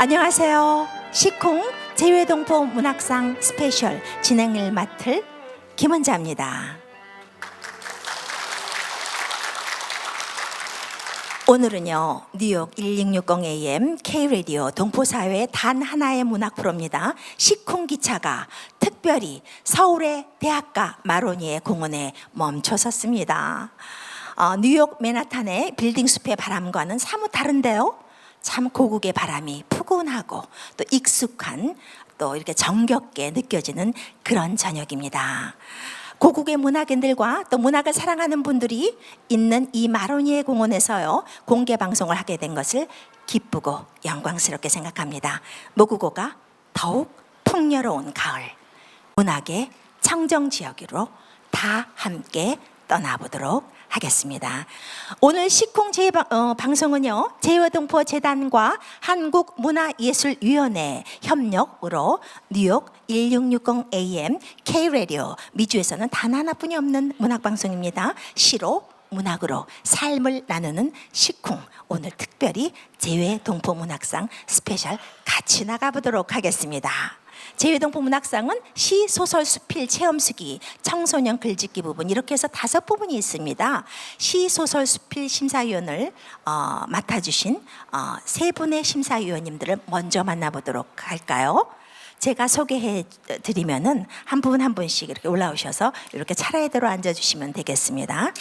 안녕하세요. 시콩 제외동포 문학상 스페셜 진행을 맡을 김은자입니다. 오늘은요, 뉴욕 1660 AM K-라디오 동포사회의 단 하나의 문학 프로입니다. 시콩 기차가 특별히 서울의 대학가 마로니에 공원에 멈춰섰습니다. 뉴욕 맨하탄의 빌딩 숲의 바람과는 사뭇 다른데요. 참 고국의 바람이 푸근하고 또 익숙한, 또 이렇게 정겹게 느껴지는 그런 저녁입니다. 고국의 문학인들과 또 문학을 사랑하는 분들이 있는 이 마로니에 공원에서요, 공개 방송을 하게 된 것을 기쁘고 영광스럽게 생각합니다. 모국어가 더욱 풍요로운 가을, 문학의 청정 지역으로 다 함께 떠나보도록 하겠습니다. 오늘 시콩 방송은요, 제외동포 재단과 한국문화예술위원회 협력으로 뉴욕 1660 AM K-라디오 미주에서는 단 하나뿐이 없는 문학방송입니다. 시로 문학으로 삶을 나누는 시콩, 오늘 특별히 제외동포 문학상 스페셜 같이 나가보도록 하겠습니다. 제외동포 문학상은 시, 소설, 수필, 체험수기, 청소년 글짓기 부분, 이렇게 해서 5부분이 있습니다. 시, 소설, 수필 심사위원을 맡아주신 3분의 심사위원님들을 먼저 만나보도록 할까요? 제가 소개해 드리면은 한 분 한 분씩 이렇게 올라오셔서 이렇게 차례대로 앉아주시면 되겠습니다.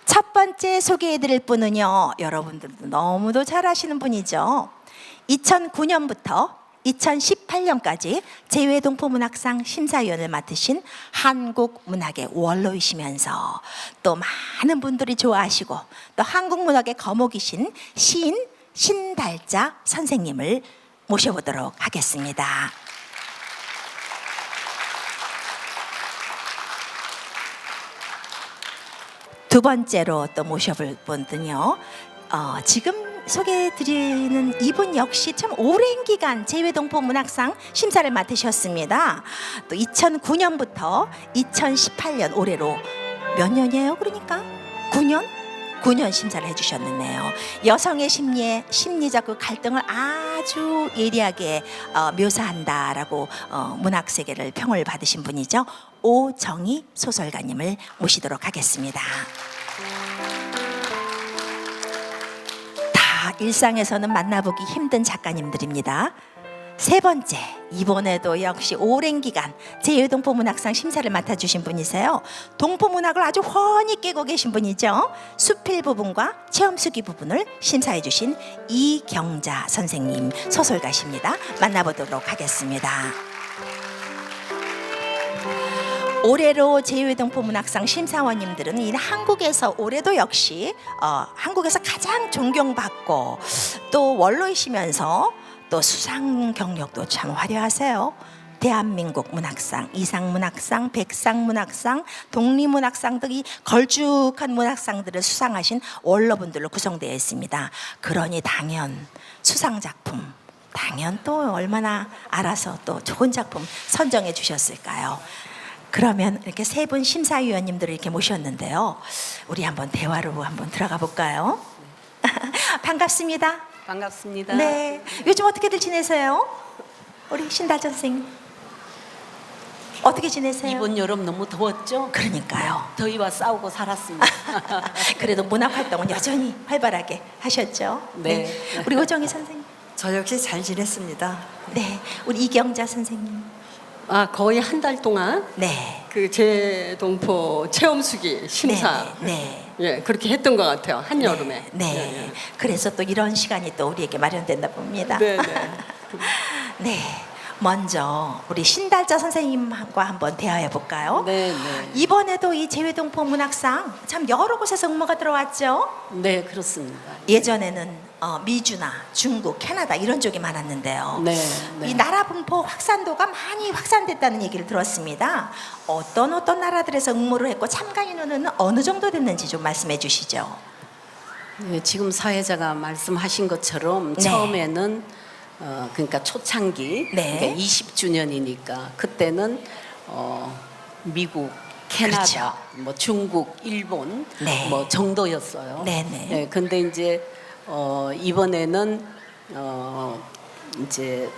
첫 번째 소개해 드릴 분은요, 여러분들도 너무도 잘 아시는 분이죠. 2009년부터 2018년까지 제외동포 문학상 심사위원을 맡으신 한국 문학의 원로이시면서 또 많은 분들이 좋아하시고 또 한국 문학의 거목이신 시인 신달자 선생님을 모셔보도록 하겠습니다. 두 번째로 또 모셔볼 분은요, 지금 소개해드리는 이분 역시 참 오랜 기간 제외동포 문학상 심사를 맡으셨습니다. 또 2009년부터 2018년 올해로 몇 년이에요? 그러니까 9년 심사를 해주셨는데요. 여성의 심리적 그 갈등을 아주 예리하게 묘사한다라고 문학 세계를 평을 받으신 분이죠. 오정희 소설가님을 모시도록 하겠습니다. 일상에서는 만나보기 힘든 작가님들입니다. 세 번째, 이번에도 역시 오랜 기간 제외동포 문학상 심사를 맡아주신 분이세요. 동포 문학을 아주 훤히 깨고 계신 분이죠. 수필 부분과 체험수기 부분을 심사해 주신 이경자 선생님, 소설가십니다. 만나보도록 하겠습니다. 올해로 제외동포 문학상 심사원님들은 이 한국에서 올해도 역시 한국에서 가장 존경받고 또 원로이시면서 또 수상 경력도 참 화려하세요. 대한민국 문학상, 이상문학상, 백상문학상, 독립문학상 등이 걸쭉한 문학상들을 수상하신 원로분들로 구성되어 있습니다. 그러니 당연 수상작품, 당연 또 얼마나 알아서 또 좋은 작품 선정해 주셨을까요? 그러면 이렇게 세 분 심사위원님들을 이렇게 모셨는데요, 우리 한번 대화로 한번 들어가 볼까요? 반갑습니다. 반갑습니다. 네, 요즘 어떻게들 지내세요? 우리 신달자 선생님 어떻게 지내세요? 이번 여름 너무 더웠죠? 그러니까요. 더위와 싸우고 살았습니다. 그래도 문학 활동은 여전히 활발하게 하셨죠? 네. 우리 오정희 선생님. 저 역시 잘 지냈습니다. 네, 우리 이경자 선생님. 거의 한 달 동안 네. 그 제동포 체험수기 심사 네. 예, 그렇게 했던 것 같아요. 한여름에. 네. 예. 그래서 또 이런 시간이 또 우리에게 마련된다 봅니다. 네, 네. 네. 먼저 우리 신달자 선생님과 한번 대화해 볼까요? 네, 네. 이번에도 이 제외동포 문학상 참 여러 곳에서 응모가 들어왔죠. 네, 그렇습니다. 예전에는 미주나 중국, 캐나다 이런 쪽이 많았는데요. 네, 네. 이 나라 분포 확산도가 많이 확산됐다는 얘기를 들었습니다. 어떤 나라들에서 응모를 했고 참가 인원은 어느 정도 됐는지 좀 말씀해 주시죠. 네, 지금 사회자가 말씀하신 것처럼 네. 처음에는 그러니까 초창기, 네. 그러니까 20주년이니까 그때는 미국, 캐나다, 그렇죠. 뭐 중국, 일본 네. 뭐 정도였어요. 네네. 네, 근데 이제 이번에는 이제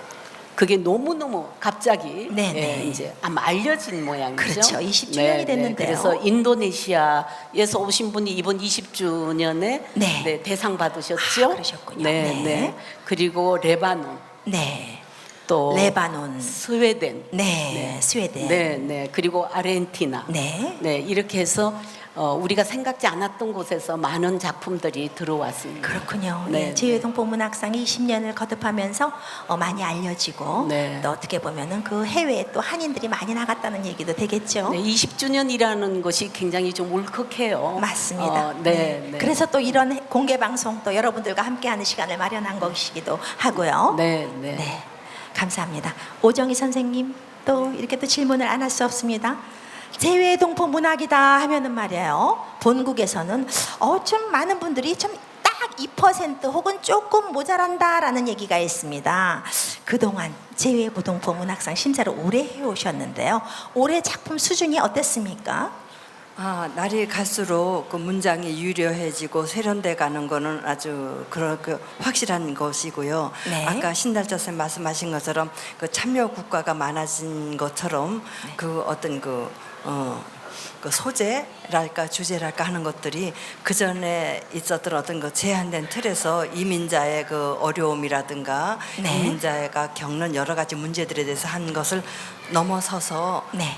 그게 너무너무 갑자기 네, 네. 이제 아마 알려진 모양이죠. 그렇죠. 20주년이 됐는데요. 그래서 인도네시아에서 오신 분이 이번 20주년에 네. 대상 받으셨죠. 아, 그러셨군요. 네, 네. 네. 그리고 레바논, 네. 또 레바논. 스웨덴, 네. 스웨덴. 네, 네. 그리고 아르헨티나, 네. 네, 이렇게 해서 우리가 생각지 않았던 곳에서 많은 작품들이 들어왔습니다. 그렇군요. 네, 네, 제외동포 문학상이 20년을 거듭하면서 많이 알려지고 네. 또 어떻게 보면은 그 해외에 또 한인들이 많이 나갔다는 얘기도 되겠죠. 네, 20주년이라는 것이 굉장히 좀 울컥해요. 맞습니다. 네, 네. 그래서 또 이런 공개 방송 또 여러분들과 함께하는 시간을 마련한 것이기도 하고요. 네, 네. 네, 감사합니다. 오정희 선생님 또 이렇게 또 질문을 안 할 수 없습니다. 제외동포 문학이다 하면은 말이에요. 본국에서는 좀 많은 분들이 좀 딱 2% 혹은 조금 모자란다라는 얘기가 있습니다. 그동안 제외동포 문학상 심사를 오래 해오셨는데요. 올해 작품 수준이 어땠습니까? 날이 갈수록 그 문장이 유려해지고 세련돼 가는 거는 아주 그렇게 확실한 것이고요. 네. 아까 신달자 쌤 말씀하신 것처럼 그 참여 국가가 많아진 것처럼 네. 그 어떤 그 소재랄까 주제랄까 하는 것들이 그 전에 있었던 어떤 그 제한된 틀에서 이민자의 그 어려움이라든가 네. 이민자가 겪는 여러 가지 문제들에 대해서 한 것을 넘어서서 네.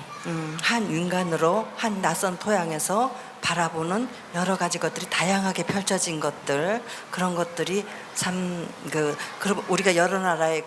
한 인간으로 한 낯선 토양에서 바라보는 여러 가지 것들이 다양하게 펼쳐진 것들 그런 것들이 참 그리고 우리가 여러 나라의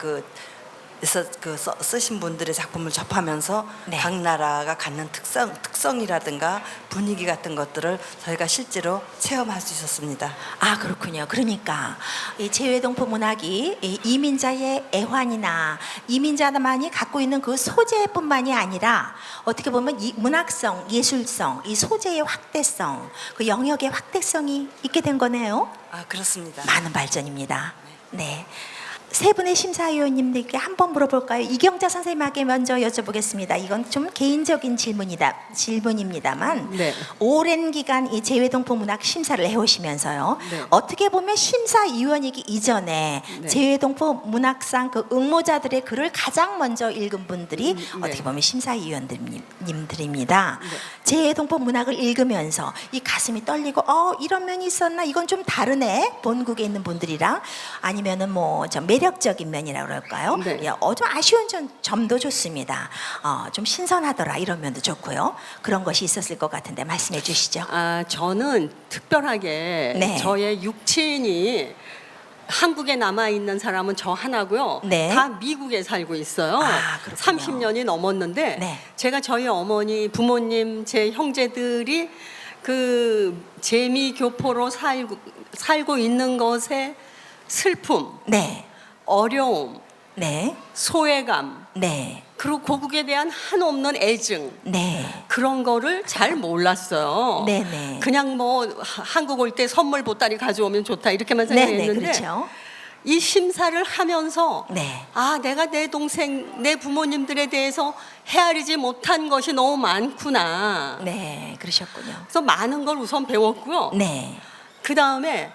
쓰신 분들의 작품을 접하면서 네. 각 나라가 갖는 특성이라든가 분위기 같은 것들을 저희가 실제로 체험할 수 있었습니다. 아, 그렇군요. 그러니까 이 제외동포 문학이 이 이민자의 애환이나 이민자만이 갖고 있는 그 소재뿐만이 아니라 어떻게 보면 이 문학성, 예술성, 이 소재의 확대성, 그 영역의 확대성이 있게 된 거네요. 그렇습니다. 많은 발전입니다. 네. 세 분의 심사위원님들께 한번 물어볼까요? 이경자 선생님에게 먼저 여쭤보겠습니다. 이건 좀 개인적인 질문입니다만 네. 오랜 기간 이 제외동포 문학 심사를 해오시면서요. 네. 어떻게 보면 심사위원이기 이전에 네. 제외동포 문학상 그 응모자들의 글을 가장 먼저 읽은 분들이 네. 어떻게 보면 심사위원님들입니다. 네. 제외동포 문학을 읽으면서 이 가슴이 떨리고 이런 면이 있었나, 이건 좀 다르네, 본국에 있는 분들이랑, 아니면은 뭐 좀 매력적인 면이라 그럴까요? 네. 좀 아쉬운 점도 좋습니다. 좀 신선하더라, 이런 면도 좋고요. 그런 것이 있었을 것 같은데 말씀해 주시죠. 저는 특별하게 네. 저의 육친이 한국에 남아 있는 사람은 저 하나고요. 네. 다 미국에 살고 있어요. 그렇군요. 30년이 넘었는데 네. 제가 저희 어머니, 부모님, 제 형제들이 그 재미 교포로 살고 있는 것에 슬픔, 네, 어려움, 네, 소외감, 네, 그리고 고국에 대한 한없는 애증, 네, 그런 거를 잘 몰랐어요. 네네. 그냥 뭐 한국 올 때 선물 보따리 가져오면 좋다 이렇게만 네네, 생각했는데 그렇죠. 이 심사를 하면서 네. 내가 내 동생, 내 부모님들에 대해서 헤아리지 못한 것이 너무 많구나. 네, 그러셨군요. 그래서 많은 걸 우선 배웠고요. 네, 그 다음에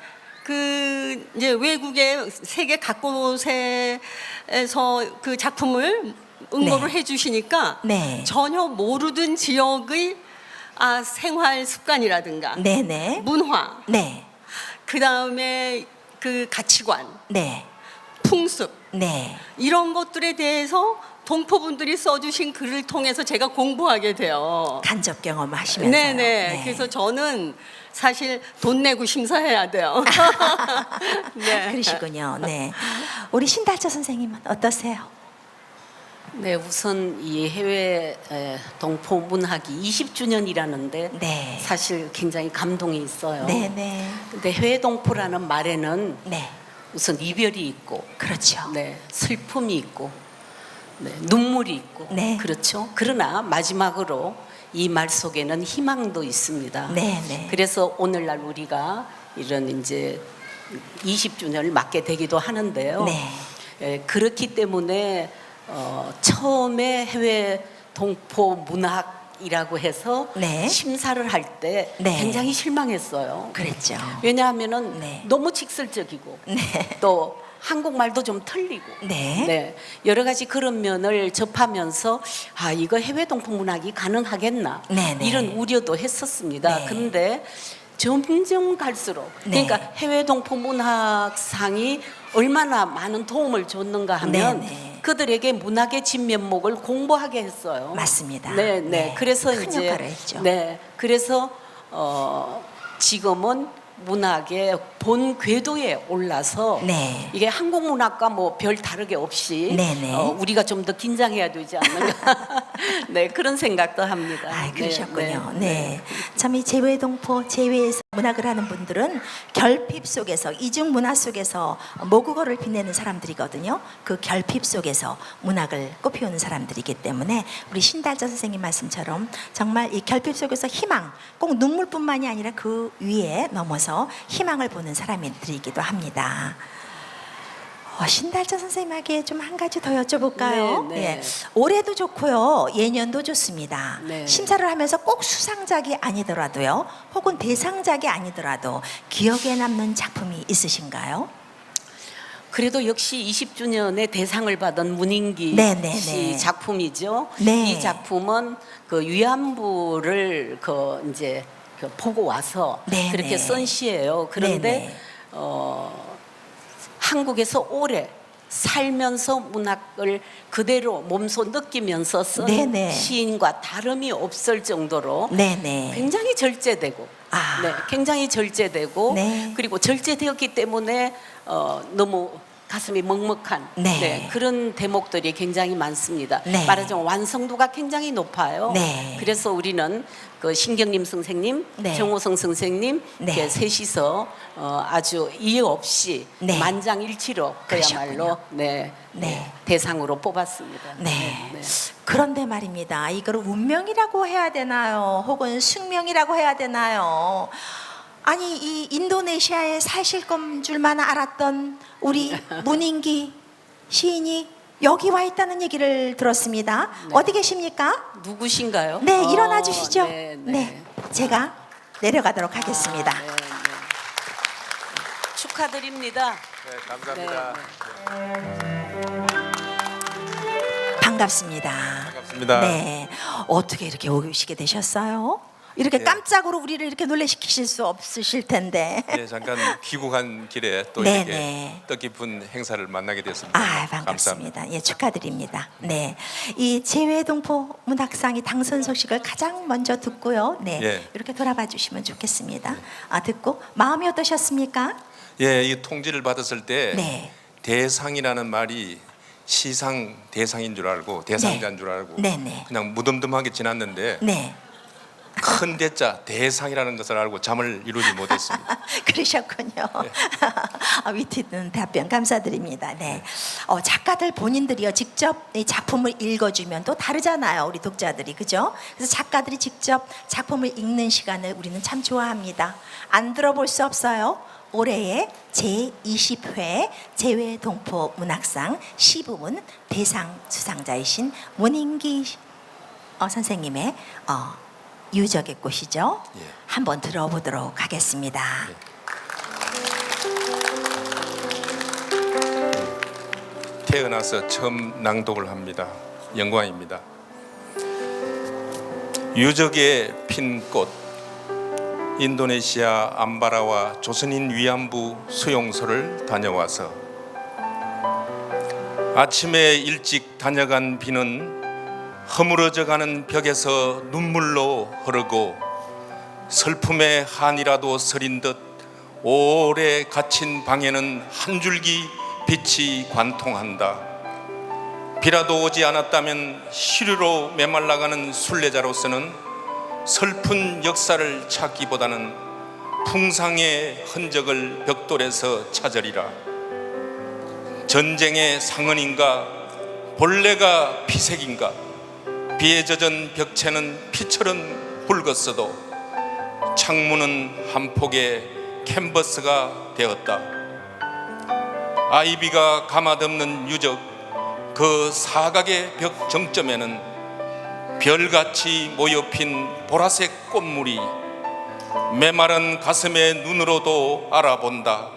이제 외국의 세계 각곳에서 그 작품을 응모를 네. 해주시니까 네. 전혀 모르던 지역의 생활 습관이라든가 네네, 문화, 네, 그 다음에 그 가치관, 네, 풍습 네. 이런 것들에 대해서 동포분들이 써주신 글을 통해서 제가 공부하게 돼요. 간접 경험하시면서요. 네네. 그래서 저는 사실 돈 내고 심사해야 돼요. 네. 그러시군요. 네. 우리 신달자 선생님은 어떠세요? 네, 우선 이 해외 동포 문학이 20주년이라는데 네. 사실 굉장히 감동이 있어요. 네네. 근데 해외 동포라는 말에는 네. 우선 이별이 있고, 그렇죠. 네, 슬픔이 있고, 네, 눈물이 있고, 네. 그렇죠. 그러나 마지막으로 이 말 속에는 희망도 있습니다. 네네. 그래서 오늘날 우리가 이런 이제 20주년을 맞게 되기도 하는데요. 네. 그렇기 때문에 처음에 해외 동포 문학이라고 해서 네. 심사를 할 때 네. 굉장히 실망했어요. 그랬죠. 왜냐하면은 네. 너무 직설적이고 네. 또 한국말도 좀 틀리고 네. 여러 가지 그런 면을 접하면서 아 이거 해외 동포 문학이 가능하겠나 네, 네. 이런 우려도 했었습니다. 네. 그런데 점점 갈수록 네. 그러니까 해외 동포 문학상이 얼마나 많은 도움을 줬는가 하면 네, 네. 그들에게 문학의 진면목을 공부하게 했어요. 맞습니다. 네, 네. 네. 그래서 큰 이제 역할을 했죠. 네, 그래서 지금은 문학의 본 궤도에 올라서 네. 이게 한국 문학과 뭐 별 다르게 없이 네, 네. 우리가 좀 더 긴장해야 되지 않는가 네 그런 생각도 합니다. 아, 그러셨군요. 네, 네. 참 이 재외동포 재외에서 문학을 하는 분들은 결핍 속에서 이중 문화 속에서 모국어를 빛내는 사람들이거든요. 그 결핍 속에서 문학을 꽃피우는 사람들이기 때문에 우리 신달자 선생님 말씀처럼 정말 이 결핍 속에서 희망, 꼭 눈물뿐만이 아니라 그 위에 넘어서 희망을 보는 사람들이기도 합니다. 신달자 선생님에게 좀 한 가지 더 여쭤볼까요? 네, 네. 예. 올해도 좋고요, 예년도 좋습니다. 네. 심사를 하면서 꼭 수상작이 아니더라도요, 혹은 대상작이 아니더라도 기억에 남는 작품이 있으신가요? 그래도 역시 20주년에 대상을 받은 문인기 네, 네, 씨 네. 작품이죠. 네. 이 작품은 그 위안부를 그 이제 그 보고 와서 네, 그렇게 네. 쓴 시예요. 그런데 네, 네. 한국에서 오래 살면서 문학을 그대로 몸소 느끼면서 쓴 네, 네. 시인과 다름이 없을 정도로 네네. 굉장히 절제되고 아. 네, 굉장히 절제되고 네. 그리고 절제되었기 때문에 너무 가슴이 먹먹한 네. 그런 대목들이 굉장히 많습니다. 네. 말하자면 완성도가 굉장히 높아요. 네. 그래서 우리는 그 신경림 선생님, 네. 정호성 선생님 네. 이렇게 셋이서 아주 이의 없이 네. 만장일치로 그야말로 네, 네. 대상으로 뽑았습니다. 네. 그런데 말입니다. 이걸 운명이라고 해야 되나요? 혹은 숙명이라고 해야 되나요? 아니 이 인도네시아에 사실 건 줄만 알았던 우리 문인기 시인이 여기 와 있다는 얘기를 들었습니다. 어디 계십니까? 누구신가요? 네, 일어나 주시죠. 네, 네, 네. 제가 내려가도록 하겠습니다. 네, 네. 축하드립니다. 네, 감사합니다. 반갑습니다. 반갑습니다. 네, 어떻게 이렇게 오시게 되셨어요? 이렇게 네. 깜짝으로 우리를 이렇게 놀래시키실 수 없으실 텐데. 네, 잠깐 귀국한 길에 또 네, 이렇게 네. 뜻깊은 행사를 만나게 되었습니다. 아, 반갑습니다. 예, 축하드립니다. 네, 이 재외동포 문학상이 당선 소식을 가장 먼저 듣고요. 네, 예. 이렇게 돌아봐 주시면 좋겠습니다. 아, 듣고 마음이 어떠셨습니까? 예, 이 통지를 받았을 때 네. 대상이라는 말이 시상 대상인 줄 알고 대상자인 네. 줄 알고 네, 네. 그냥 무덤덤하게 지났는데 네. 큰 대자 대상이라는 것을 알고 잠을 이루지 못했습니다. 그러셨군요. 위트 있는 답변 감사드립니다. 네. 작가들 본인들이요 직접 이 작품을 읽어주면 또 다르잖아요, 우리 독자들이, 그죠? 그래서 작가들이 직접 작품을 읽는 시간을 우리는 참 좋아합니다. 안 들어볼 수 없어요. 올해의 제20회 재외동포 문학상 시부문 대상 수상자이신 문인기 선생님의 유적의 꽃이죠. 예. 한번 들어보도록 하겠습니다. 태어나서 처음 낭독을 합니다. 영광입니다. 유적의 핀 꽃. 인도네시아 암바라와 조선인 위안부 수용소를 다녀와서 아침에 일찍 다녀간 비는 허물어져가는 벽에서 눈물로 흐르고 슬픔의 한이라도 서린 듯 오래 갇힌 방에는 한 줄기 빛이 관통한다. 비라도 오지 않았다면 시류로 메말라가는 순례자로서는 슬픈 역사를 찾기보다는 풍상의 흔적을 벽돌에서 찾으리라. 전쟁의 상흔인가 본래가 피색인가. 비에 젖은 벽체는 피처럼 붉었어도 창문은 한 폭의 캔버스가 되었다. 아이비가 가마덮는 유적 그 사각의 벽 정점에는 별같이 모여핀 보라색 꽃물이 메마른 가슴의 눈으로도 알아본다.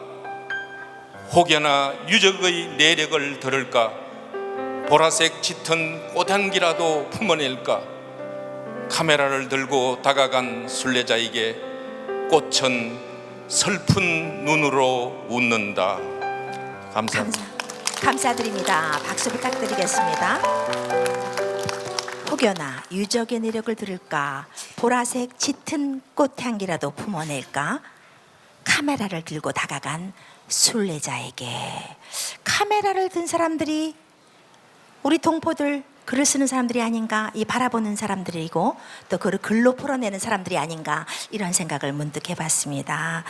혹여나 유적의 내력을 들을까 보라색 짙은 꽃향기라도 품어낼까 카메라를 들고 다가간 순례자에게 꽃은 슬픈 눈으로 웃는다. 감사합니다. 감사드립니다. 박수 부탁드리겠습니다. 혹여나 유적의 내력을 들을까 보라색 짙은 꽃향기라도 품어낼까 카메라를 들고 다가간 순례자에게. 카메라를 든 사람들이 우리 동포들 글을 쓰는 사람들이 아닌가, 이 바라보는 사람들이고 또 그를 글로 풀어내는 사람들이 아닌가, 이런 생각을 문득 해봤습니다.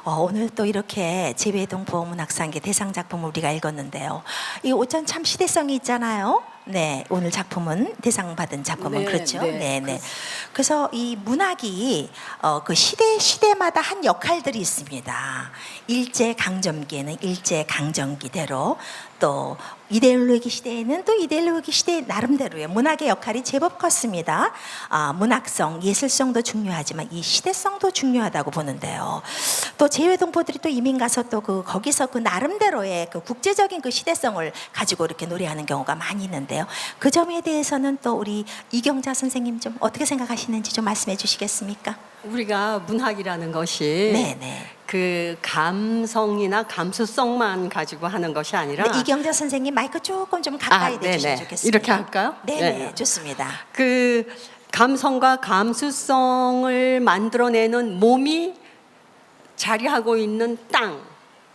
오늘 또 이렇게 재외동포 문학상의 대상 작품을 우리가 읽었는데요. 이 옷전 참 시대성이 있잖아요. 네, 오늘 작품은 대상 받은 작품은 네, 그렇죠. 네, 네, 네. 그래서 이 문학이 그 시대마다 한 역할들이 있습니다. 일제 강점기에는 일제 강점기대로, 또 이데올로기 시대에는 또 이데올로기 시대 나름대로의 문학의 역할이 제법 컸습니다. 문학성, 예술성도 중요하지만 이 시대성도 중요하다고 보는데요. 또 재외동포들이 또 이민 가서 또 거기서 그 나름대로의 그 국제적인 그 시대성을 가지고 이렇게 노래하는 경우가 많이 있는데요. 그 점에 대해서는 또 우리 이경자 선생님 좀 어떻게 생각하시는지 좀 말씀해 주시겠습니까? 우리가 문학이라는 것이 네네. 그 감성이나 감수성만 가지고 하는 것이 아니라 네, 이경자 선생님 마이크 조금 좀 가까이 대주시면 네네. 좋겠습니다. 이렇게 할까요? 네, 좋습니다. 그 감성과 감수성을 만들어내는 몸이 자리하고 있는 땅,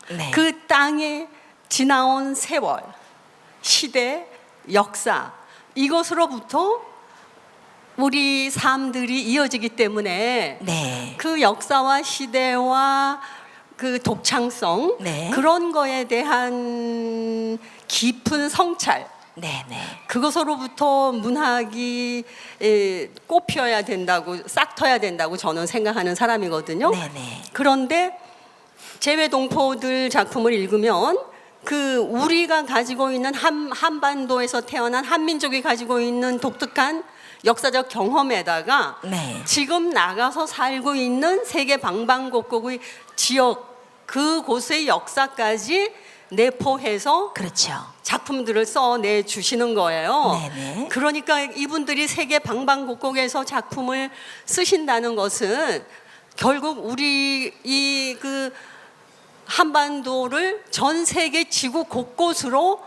네. 그 땅에 지나온 세월, 시대, 역사, 이것으로부터 우리 삶들이 이어지기 때문에 네. 그 역사와 시대와 그 독창성, 네. 그런 거에 대한 깊은 성찰, 네네. 그것으로부터 문학이 꽃피어야 된다고, 싹터야 된다고 저는 생각하는 사람이거든요. 네네. 그런데 재외동포들 작품을 읽으면 그 우리가 가지고 있는 한반도에서 태어난 한민족이 가지고 있는 독특한 역사적 경험에다가 네. 지금 나가서 살고 있는 세계 방방곡곡의 지역, 그곳의 역사까지 내포해서 그렇죠. 작품들을 써내 주시는 거예요. 네네. 그러니까 이분들이 세계 방방곡곡에서 작품을 쓰신다는 것은 결국 우리 이 그 한반도를 전 세계 지구 곳곳으로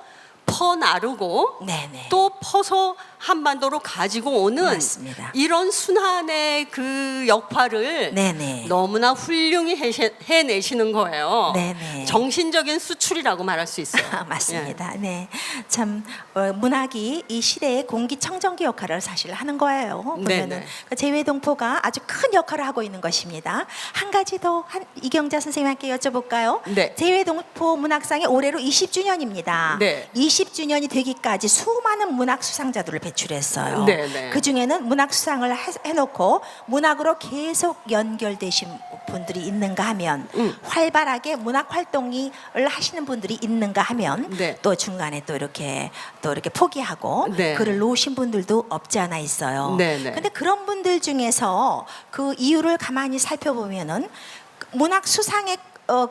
퍼나르고 네네. 또 퍼서 한반도로 가지고 오는 맞습니다. 이런 순환의 그 역할을 네네. 너무나 훌륭히 해내시는 거예요. 네네. 정신적인 수출이라고 말할 수 있어요. 맞습니다. 네, 참 문학이 이 시대의 공기청정기 역할을 사실 하는 거예요. 보면은 네네. 그 재외동포가 아주 큰 역할을 하고 있는 것입니다. 한 가지 더 이경자 선생님께 여쭤볼까요? 네. 재외동포 문학상이 올해로 20주년입니다. 네. 20주년이 되기까지 수많은 문학 수상자들을 배출했어요. 네네. 그 중에는 문학 수상을 해놓고 문학으로 계속 연결되신 분들이 있는가 하면, 활발하게 문학 활동을 하시는 분들이 있는가 하면, 네. 또 중간에 또 이렇게 포기하고 네. 글을 놓으신 분들도 없지 않아 있어요. 네네. 근데 그런 분들 중에서 그 이유를 가만히 살펴보면은 문학 수상에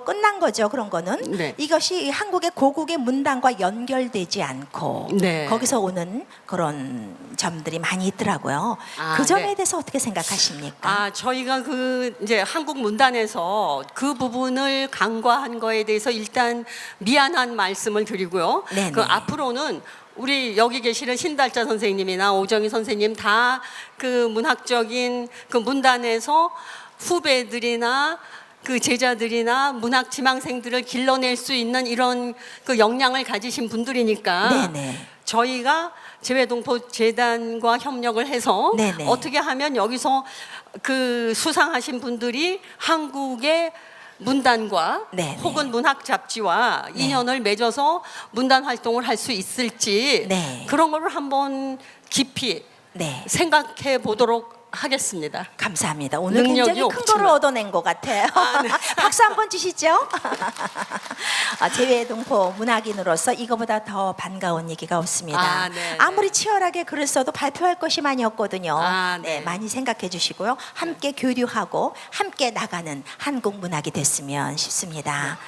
끝난 거죠. 그런 거는 네. 이것이 한국의 고국의 문단과 연결되지 않고 네. 거기서 오는 그런 점들이 많이 있더라고요. 아, 그 점에 네. 대해서 어떻게 생각하십니까? 저희가 그 이제 한국 문단에서 그 부분을 간과한 거에 대해서 일단 미안한 말씀을 드리고요. 네네. 그 앞으로는 우리 여기 계시는 신달자 선생님이나 오정희 선생님 다 그 문학적인 그 문단에서 후배들이나 그 제자들이나 문학 지망생들을 길러낼 수 있는 이런 그 역량을 가지신 분들이니까 네네. 저희가 재외동포 재단과 협력을 해서 네네. 어떻게 하면 여기서 그 수상하신 분들이 한국의 문단과 네네. 혹은 문학 잡지와 네. 인연을 맺어서 문단 활동을 할 수 있을지 네. 그런 거를 한번 깊이 네. 생각해 보도록 하겠습니다. 감사합니다. 오늘 능력이 굉장히 큰 없지만. 거를 얻어낸 것 같아요. 네. 박수 한번 주시죠. 재외동포 문학인으로서 이거보다 더 반가운 얘기가 없습니다. 아, 네, 네. 아무리 치열하게 글을 써도 발표할 것이 많이 없거든요. 아, 네, 네. 많이 생각해 주시고요. 함께 교류하고 함께 나가는 한국 문학이 됐으면 싶습니다.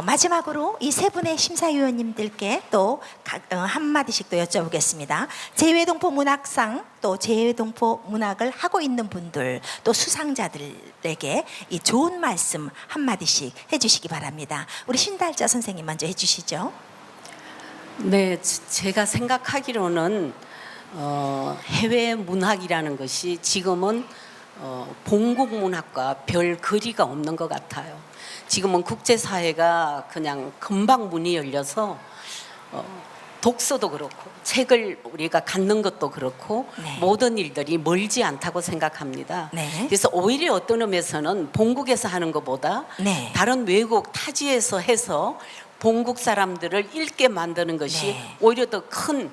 마지막으로 이 세 분의 심사위원님들께 또 한마디씩 또 여쭤보겠습니다. 재외동포 문학상 또 재외동포 문학을 하고 있는 분들 또 수상자들에게 이 좋은 말씀 한마디씩 해주시기 바랍니다. 우리 신달자 선생님 먼저 해주시죠. 네, 제가 생각하기로는 해외 문학이라는 것이 지금은 본국 문학과 별 거리가 없는 것 같아요. 지금은 국제사회가 그냥 금방 문이 열려서 독서도 그렇고 책을 우리가 갖는 것도 그렇고 네. 모든 일들이 멀지 않다고 생각합니다. 네. 그래서 오히려 어떤 의미에서는 본국에서 하는 것보다 네. 다른 외국 타지에서 해서 본국 사람들을 읽게 만드는 것이 네. 오히려 더 큰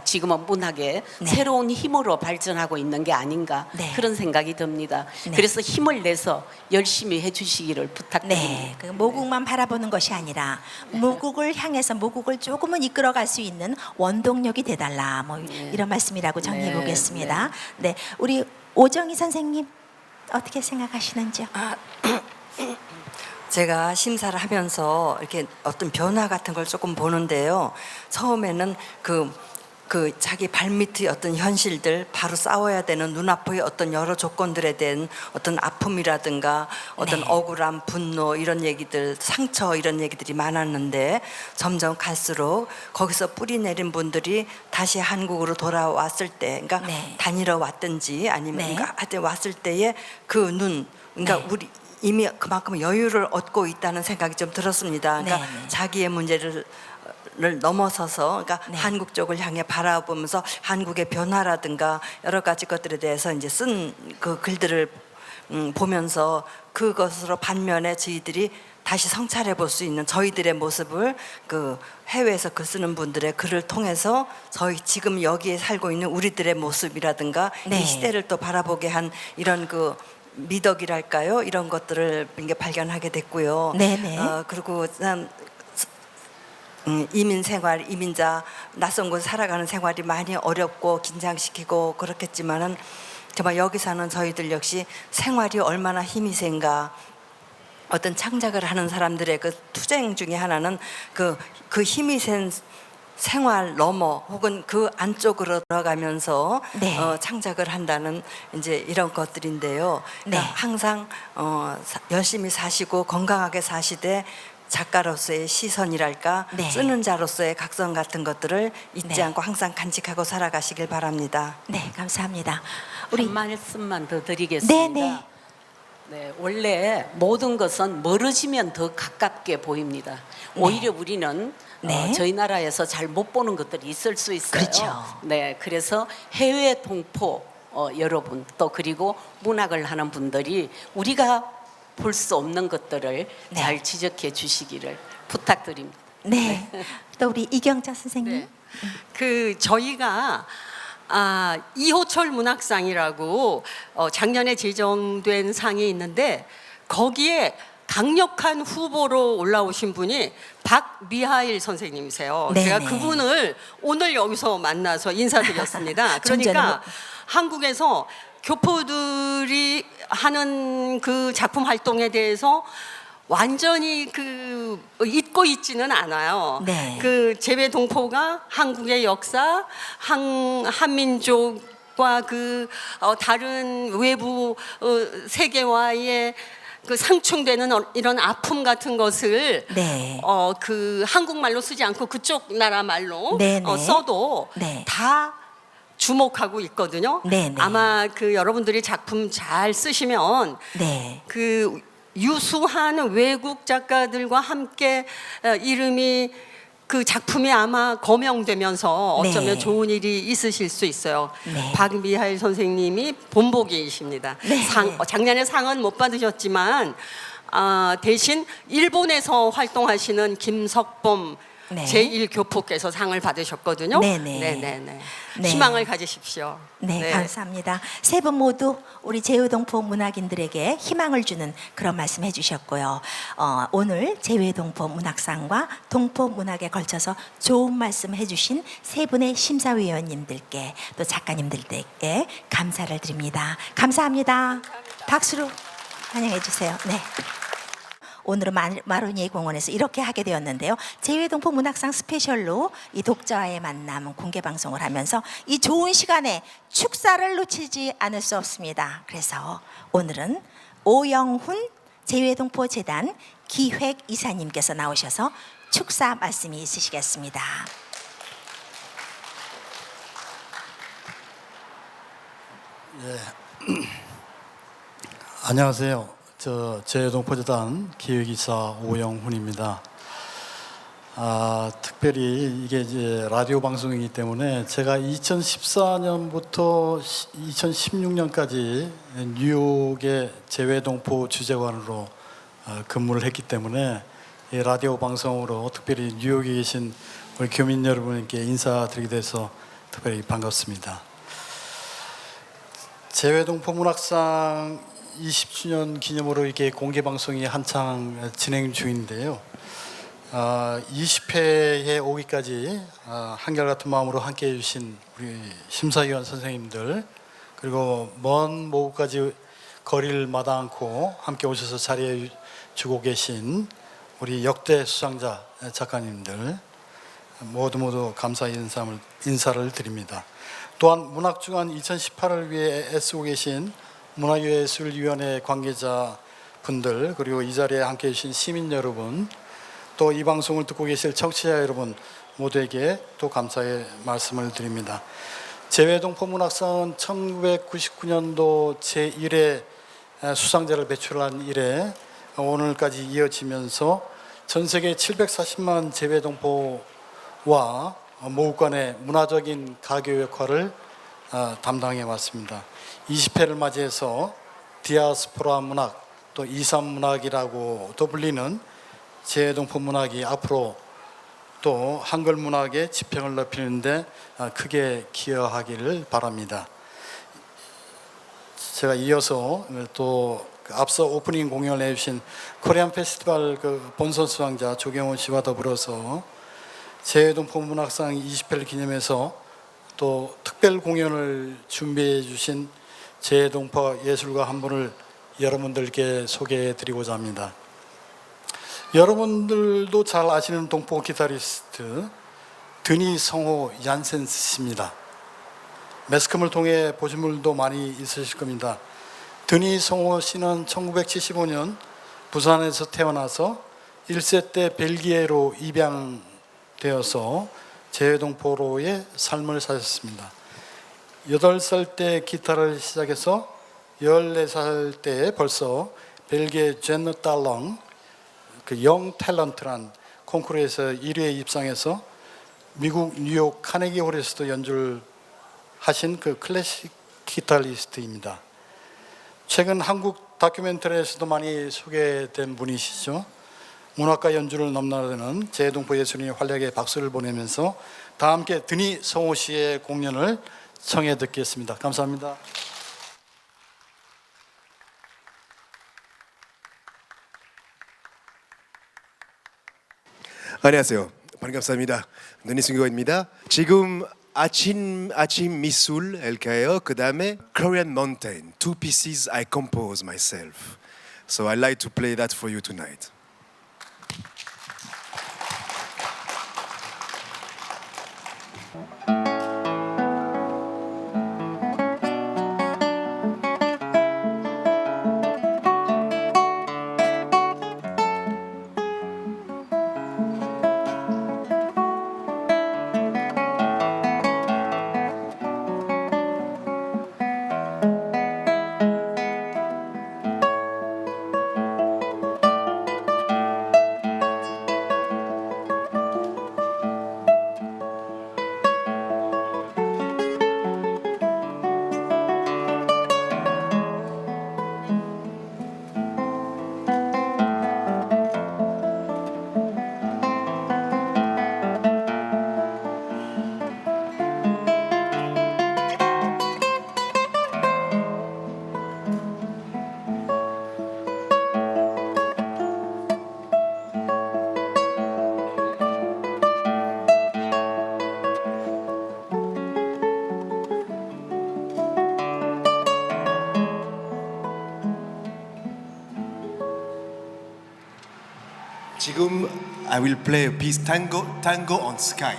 지금은 문학의 네. 새로운 힘으로 발전하고 있는 게 아닌가 네. 그런 생각이 듭니다. 네. 그래서 힘을 내서 열심히 해주시기를 부탁드립니다. 네, 그 모국만 바라보는 것이 아니라 모국을 향해서 모국을 조금은 이끌어갈 수 있는 원동력이 돼달라. 뭐 이런 말씀이라고 정리해 네, 보겠습니다. 네, 우리 오정희 선생님 어떻게 생각하시는지요? 제가 심사를 하면서 이렇게 어떤 변화 같은 걸 조금 보는데요. 처음에는 그 자기 발밑의 어떤 현실들, 바로 싸워야 되는 눈앞의 어떤 여러 조건들에 대한 어떤 아픔이라든가 어떤 네. 억울함, 분노 이런 얘기들, 상처 이런 얘기들이 많았는데 점점 갈수록 거기서 뿌리 내린 분들이 다시 한국으로 돌아왔을 때, 그러니까 네. 다니러 왔든지 아니면 네. 그러니까 하여튼 왔을 때의 그 눈, 그러니까 네. 우리 이미 그만큼 여유를 얻고 있다는 생각이 좀 들었습니다. 그러니까 네, 네. 자기의 문제를 넘어서서 그러니까 네. 한국 쪽을 향해 바라보면서 한국의 변화라든가 여러 가지 것들에 대해서 이제 쓴 그 글들을 보면서 그것으로 반면에 저희들이 다시 성찰해 볼 수 있는 저희들의 모습을 그 해외에서 글 쓰는 분들의 글을 통해서 저희 지금 여기에 살고 있는 우리들의 모습이라든가 네. 이 시대를 또 바라보게 한 이런 그 미덕이랄까요? 이런 것들을 이게 발견하게 됐고요. 네네. 그리고 참 이민 생활, 이민자 낯선 곳에 살아가는 생활이 많이 어렵고 긴장시키고 그렇겠지만은 정말 여기 사는 저희들 역시 생활이 얼마나 힘이 센가. 어떤 창작을 하는 사람들의 그 투쟁 중에 하나는 그 힘이 센 생활 넘어 혹은 그 안쪽으로 들어가면서 네. 창작을 한다는 이제 이런 것들인데요. 네. 그러니까 항상 열심히 사시고 건강하게 사시되 작가로서의 시선이랄까 네. 쓰는 자로서의 각성 같은 것들을 잊지 네. 않고 항상 간직하고 살아가시길 바랍니다. 네, 감사합니다. 한 말씀만 더 드리겠습니다. 네. 네, 원래 모든 것은 멀어지면 더 가깝게 보입니다. 오히려 우리는 네. 저희 나라에서 잘 못 보는 것들이 있을 수 있어요. 그렇죠. 네, 그래서 해외 동포 여러분 또 그리고 문학을 하는 분들이 우리가 볼 수 없는 것들을 네. 잘 지적해 주시기를 부탁드립니다. 네, 또 우리 이경자 선생님. 네. 그 저희가 이호철 문학상이라고 작년에 제정된 상이 있는데 거기에 강력한 후보로 올라오신 분이 박미하일 선생님이세요. 네네. 제가 그분을 오늘 여기서 만나서 인사드렸습니다. 좀 전에 그러니까 한국에서 교포들이 하는 그 작품 활동에 대해서 완전히 그 잊고 있지는 않아요. 네. 그 재외 동포가 한국의 역사, 한민족과 그 다른 외부 세계와의 그 상충되는 이런 아픔 같은 것을 네. 그 한국말로 쓰지 않고 그쪽 나라 말로 네네. 써도 네. 다 주목하고 있거든요. 네네. 아마 그 여러분들이 작품 잘 쓰시면 네. 그 유수한 외국 작가들과 함께 이름이 그 작품이 아마 거명되면서 어쩌면 네. 좋은 일이 있으실 수 있어요. 네. 박미하일 선생님이 본보기이십니다. 네. 작년에 상은 못 받으셨지만 대신 일본에서 활동하시는 김석범 네. 제1교포께서 상을 받으셨거든요. 네네. 네네네. 네. 희망을 가지십시오. 네, 감사합니다. 세 분 모두 우리 제외동포 문학인들에게 희망을 주는 그런 말씀 해주셨고요. 오늘 제외동포 문학상과 동포 문학에 걸쳐서 좋은 말씀 해주신 세 분의 심사위원님들께 또 작가님들께 감사를 드립니다. 감사합니다. 박수로 환영해 주세요. 네. 오늘은 마로니에 공원에서 이렇게 하게 되었는데요. 제외동포 문학상 스페셜로 이 독자와의 만남 공개 방송을 하면서 이 좋은 시간에 축사를 놓치지 않을 수 없습니다. 그래서 오늘은 오영훈 제외동포 재단 기획 이사님께서 나오셔서 축사 말씀이 있으시겠습니다. 안녕하세요. 제동포재단 기획이사 오영훈입니다. 특별히 이게 이제 라디오 방송이기 때문에 제가 2014년부터 2016년까지 뉴욕의 제외동포 주재관으로 근무를 했기 때문에 이 라디오 방송으로 특별히 뉴욕에 계신 우리 교민 여러분께 인사드리게 돼서 특별히 반갑습니다. 제외동포 문학상 20주년 기념으로 이렇게 공개 방송이 한창 진행 중인데요. 20회에 오기까지 한결같은 마음으로 함께해 주신 우리 심사위원 선생님들, 그리고 먼 모국까지 거리를 마다 않고 함께 오셔서 자리해 주고 계신 우리 역대 수상자 작가님들 모두 감사 인사를 드립니다. 또한 문학주간 2018을 위해 애쓰고 계신 문화예술위원회 관계자분들, 그리고 이 자리에 함께해 주신 시민 여러분, 또 이 방송을 듣고 계실 청취자 여러분 모두에게 또 감사의 말씀을 드립니다. 제외동포 문학상은 1999년도 제1회 수상자를 배출한 이래 오늘까지 이어지면서 전 세계 740만 제외동포와 모국 간의 문화적인 가교 역할을 담당해 왔습니다. 20회를 맞이해서 디아스포라 문학, 또 이산 문학이라고도 불리는 제외동포 문학이 앞으로 또 한글 문학의 지평을 넓히는데 크게 기여하기를 바랍니다. 제가 이어서 또 앞서 오프닝 공연을 해주신 코리안 페스티벌 본선 수상자 조경훈 씨와 더불어서 제외동포 문학상 20회를 기념해서 또 특별 공연을 준비해 주신 제동포 예술가 한 분을 여러분들께 소개해 드리고자 합니다. 여러분들도 잘 아시는 동포 기타리스트 드니 성호 얀센스 씨입니다. 매스컴을 통해 보신 분들도 많이 있으실 겁니다. 드니 성호 씨는 1975년 부산에서 태어나서 1세 때 벨기에로 입양되어서 제외동포로의 삶을 사셨습니다. 8살 때 기타를 시작해서 14살 때 벌써 벨기에 제너 달렁 영 탤런트란 콩쿠르에서 1위에 입상해서 미국 뉴욕 카네기 홀에서도 연주를 하신 클래식 기타리스트입니다. 최근 한국 다큐멘터리에서도 많이 소개된 분이시죠. 문학과 연주를 넘나드는 제동포 예술인의 활약에 박수를 보내면서 다 함께 드니 성호 씨의 공연을 청해 듣겠습니다. 감사합니다. 안녕하세요. 반갑습니다. 드니승교입니다. 지금 아침 미술 할까요? 그 다음에 Korean Mountain, 2 pieces I compose myself. So I'd like to play that for you tonight. 지금 I will play a piece Tango on Sky.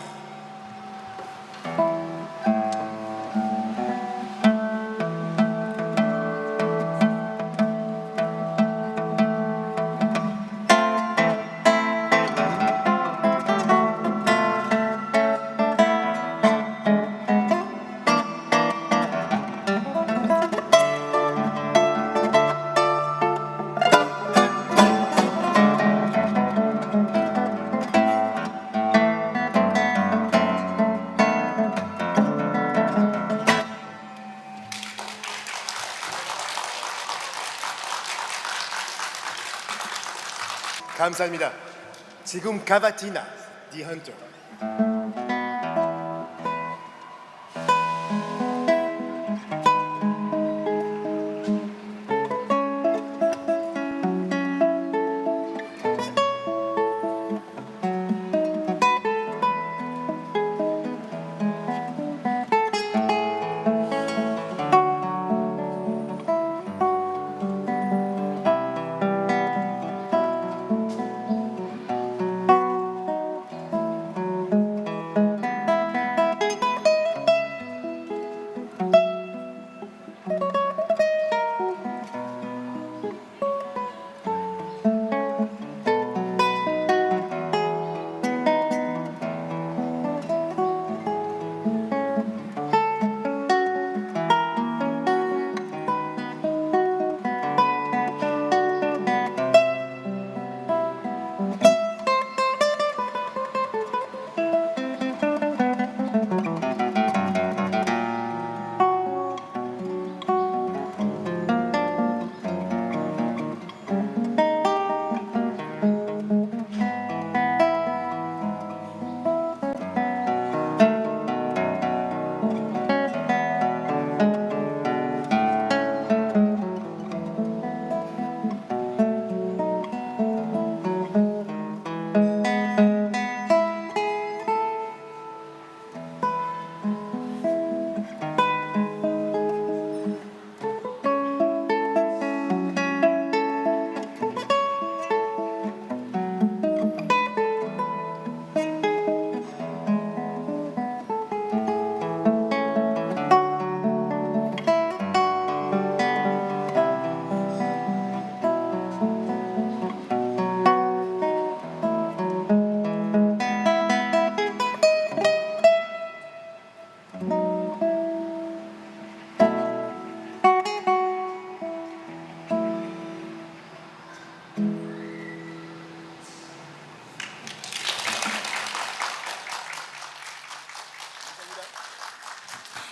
감사합니다. 지금 카바티나 디 헌터.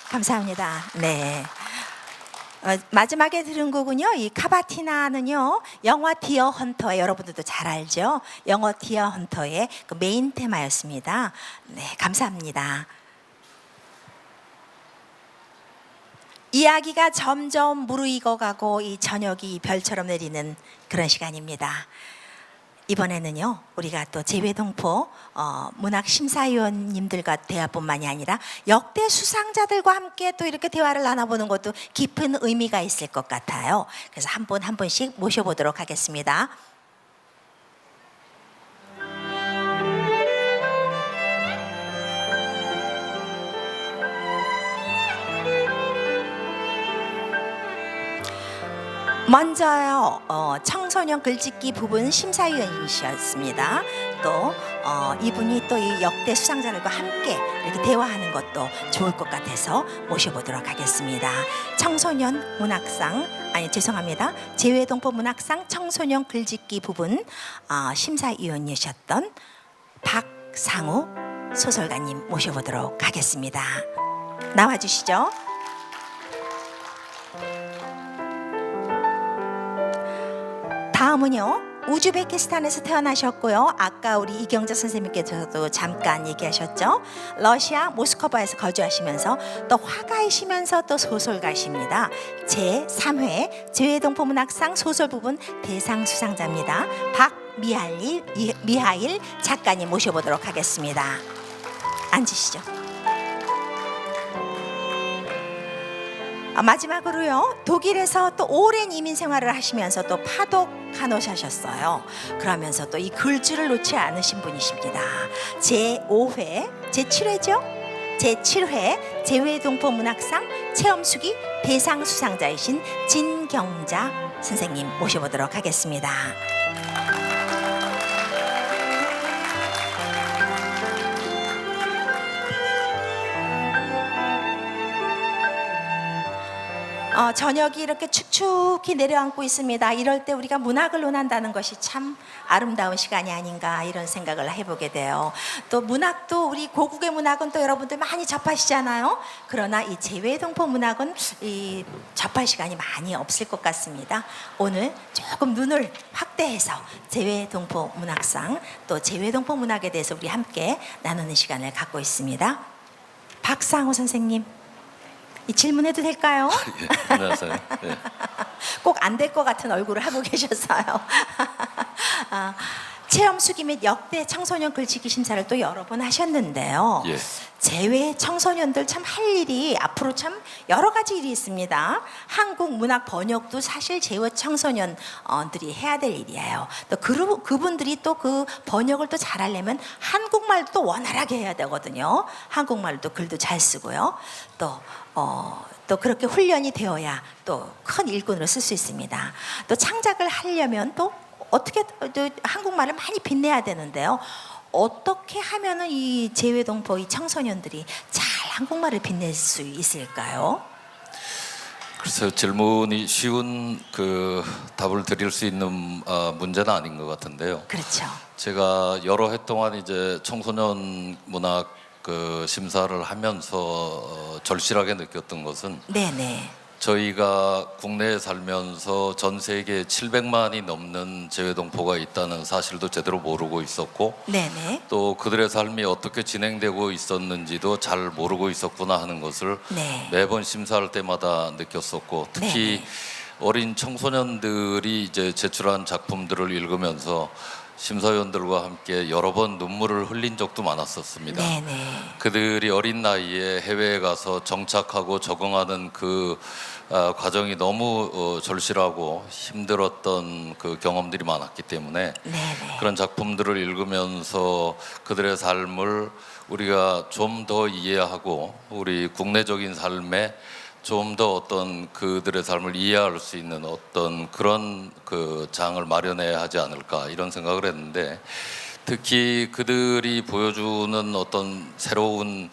감사합니다. 네. 마지막에 들은 곡은요, 이 카바티나는요, 영화 디어 헌터의, 여러분들도 잘 알죠? 영화 디어 헌터의 그 메인 테마였습니다. 네, 감사합니다. 이야기가 점점 무르익어가고 이 저녁이 별처럼 내리는 그런 시간입니다. 이번에는요, 우리가 또 재외동포 문학 심사위원님들과 대화뿐만이 아니라 역대 수상자들과 함께 또 이렇게 대화를 나눠보는 것도 깊은 의미가 있을 것 같아요. 그래서 한 분 한 분씩 모셔보도록 하겠습니다. 먼저요, 청소년 글짓기 부분 심사위원이셨습니다. 또 이분이 또 이 역대 수상자들과 함께 이렇게 대화하는 것도 좋을 것 같아서 모셔보도록 하겠습니다. 청소년 문학상, 아니 죄송합니다, 재외동포 문학상 청소년 글짓기 부분 심사위원이셨던 박상우 소설가님 모셔보도록 하겠습니다. 나와주시죠. 다음은요, 우즈베키스탄에서 태어나셨고요, 아까 우리 이경자 선생님께서도 잠깐 얘기하셨죠. 러시아 모스크바에서 거주하시면서 또 화가이시면서 또 소설가십니다. 제3회 재외동포 문학상 소설 부분 대상 수상자입니다. 박미하일 작가님 모셔보도록 하겠습니다. 앉으시죠. 마지막으로요, 독일에서 또 오랜 이민 생활을 하시면서 또 파독 간호사셨어요. 그러면서 또 이 글줄을 놓지 않으신 분이십니다. 제5회, 제7회죠? 제7회 재외동포문학상 체험수기 대상 수상자이신 진경자 선생님 모셔보도록 하겠습니다. 저녁이 이렇게 축축히 내려앉고 있습니다. 이럴 때 우리가 문학을 논한다는 것이 참 아름다운 시간이 아닌가 이런 생각을 해보게 돼요. 또 문학도 우리 고국의 문학은 또 여러분들 많이 접하시잖아요. 그러나 이 재외동포 문학은 이 접할 시간이 많이 없을 것 같습니다. 오늘 조금 눈을 확대해서 재외동포 문학상 또 재외동포 문학에 대해서 우리 함께 나누는 시간을 갖고 있습니다. 박상호 선생님, 이 질문해도 될까요? 예, 안녕하세요. 예. 꼭 안 될 것 같은 얼굴을 하고 계셨어요. 체험 수기 및 역대 청소년 글짓기 심사를 또 여러 번 하셨는데요. 예. 재외 청소년들 참 할 일이 앞으로 참 여러 가지 일이 있습니다. 한국 문학 번역도 사실 재외 청소년들이 해야 될 일이에요. 또 그분들이 또 그 번역을 또 잘하려면 한국말도 또 원활하게 해야 되거든요. 한국말도 글도 잘 쓰고요. 또 그렇게 훈련이 되어야 또 큰 일꾼으로 쓸 수 있습니다. 또 창작을 하려면 또 어떻게 또 한국말을 많이 빛내야 되는데요. 어떻게 하면은 이 재외동포 이 청소년들이 잘 한국말을 빛낼 수 있을까요? 글쎄요, 질문이 쉬운 그 답을 드릴 수 있는 문제는 아닌 것 같은데요. 그렇죠. 제가 여러 해 동안 이제 청소년 문학 그 심사를 하면서 절실하게 느꼈던 것은 네네. 저희가 국내에 살면서 전 세계에 700만이 넘는 재외동포가 있다는 사실도 제대로 모르고 있었고 네네. 또 그들의 삶이 어떻게 진행되고 있었는지도 잘 모르고 있었구나 하는 것을 네. 매번 심사할 때마다 느꼈었고 특히 네네. 어린 청소년들이 이제 제출한 작품들을 읽으면서 심사위원들과 함께 여러 번 눈물을 흘린 적도 많았었습니다. 네네. 그들이 어린 나이에 해외에 가서 정착하고 적응하는 그 과정이 너무 절실하고 힘들었던 그 경험들이 많았기 때문에 네네. 그런 작품들을 읽으면서 그들의 삶을 우리가 좀 더 이해하고 우리 국내적인 삶에 좀 더 어떤 그들의 삶을 이해할 수 있는 어떤 그런 그 장을 마련해야 하지 않을까 이런 생각을 했는데 특히 그들이 보여주는 어떤 새로운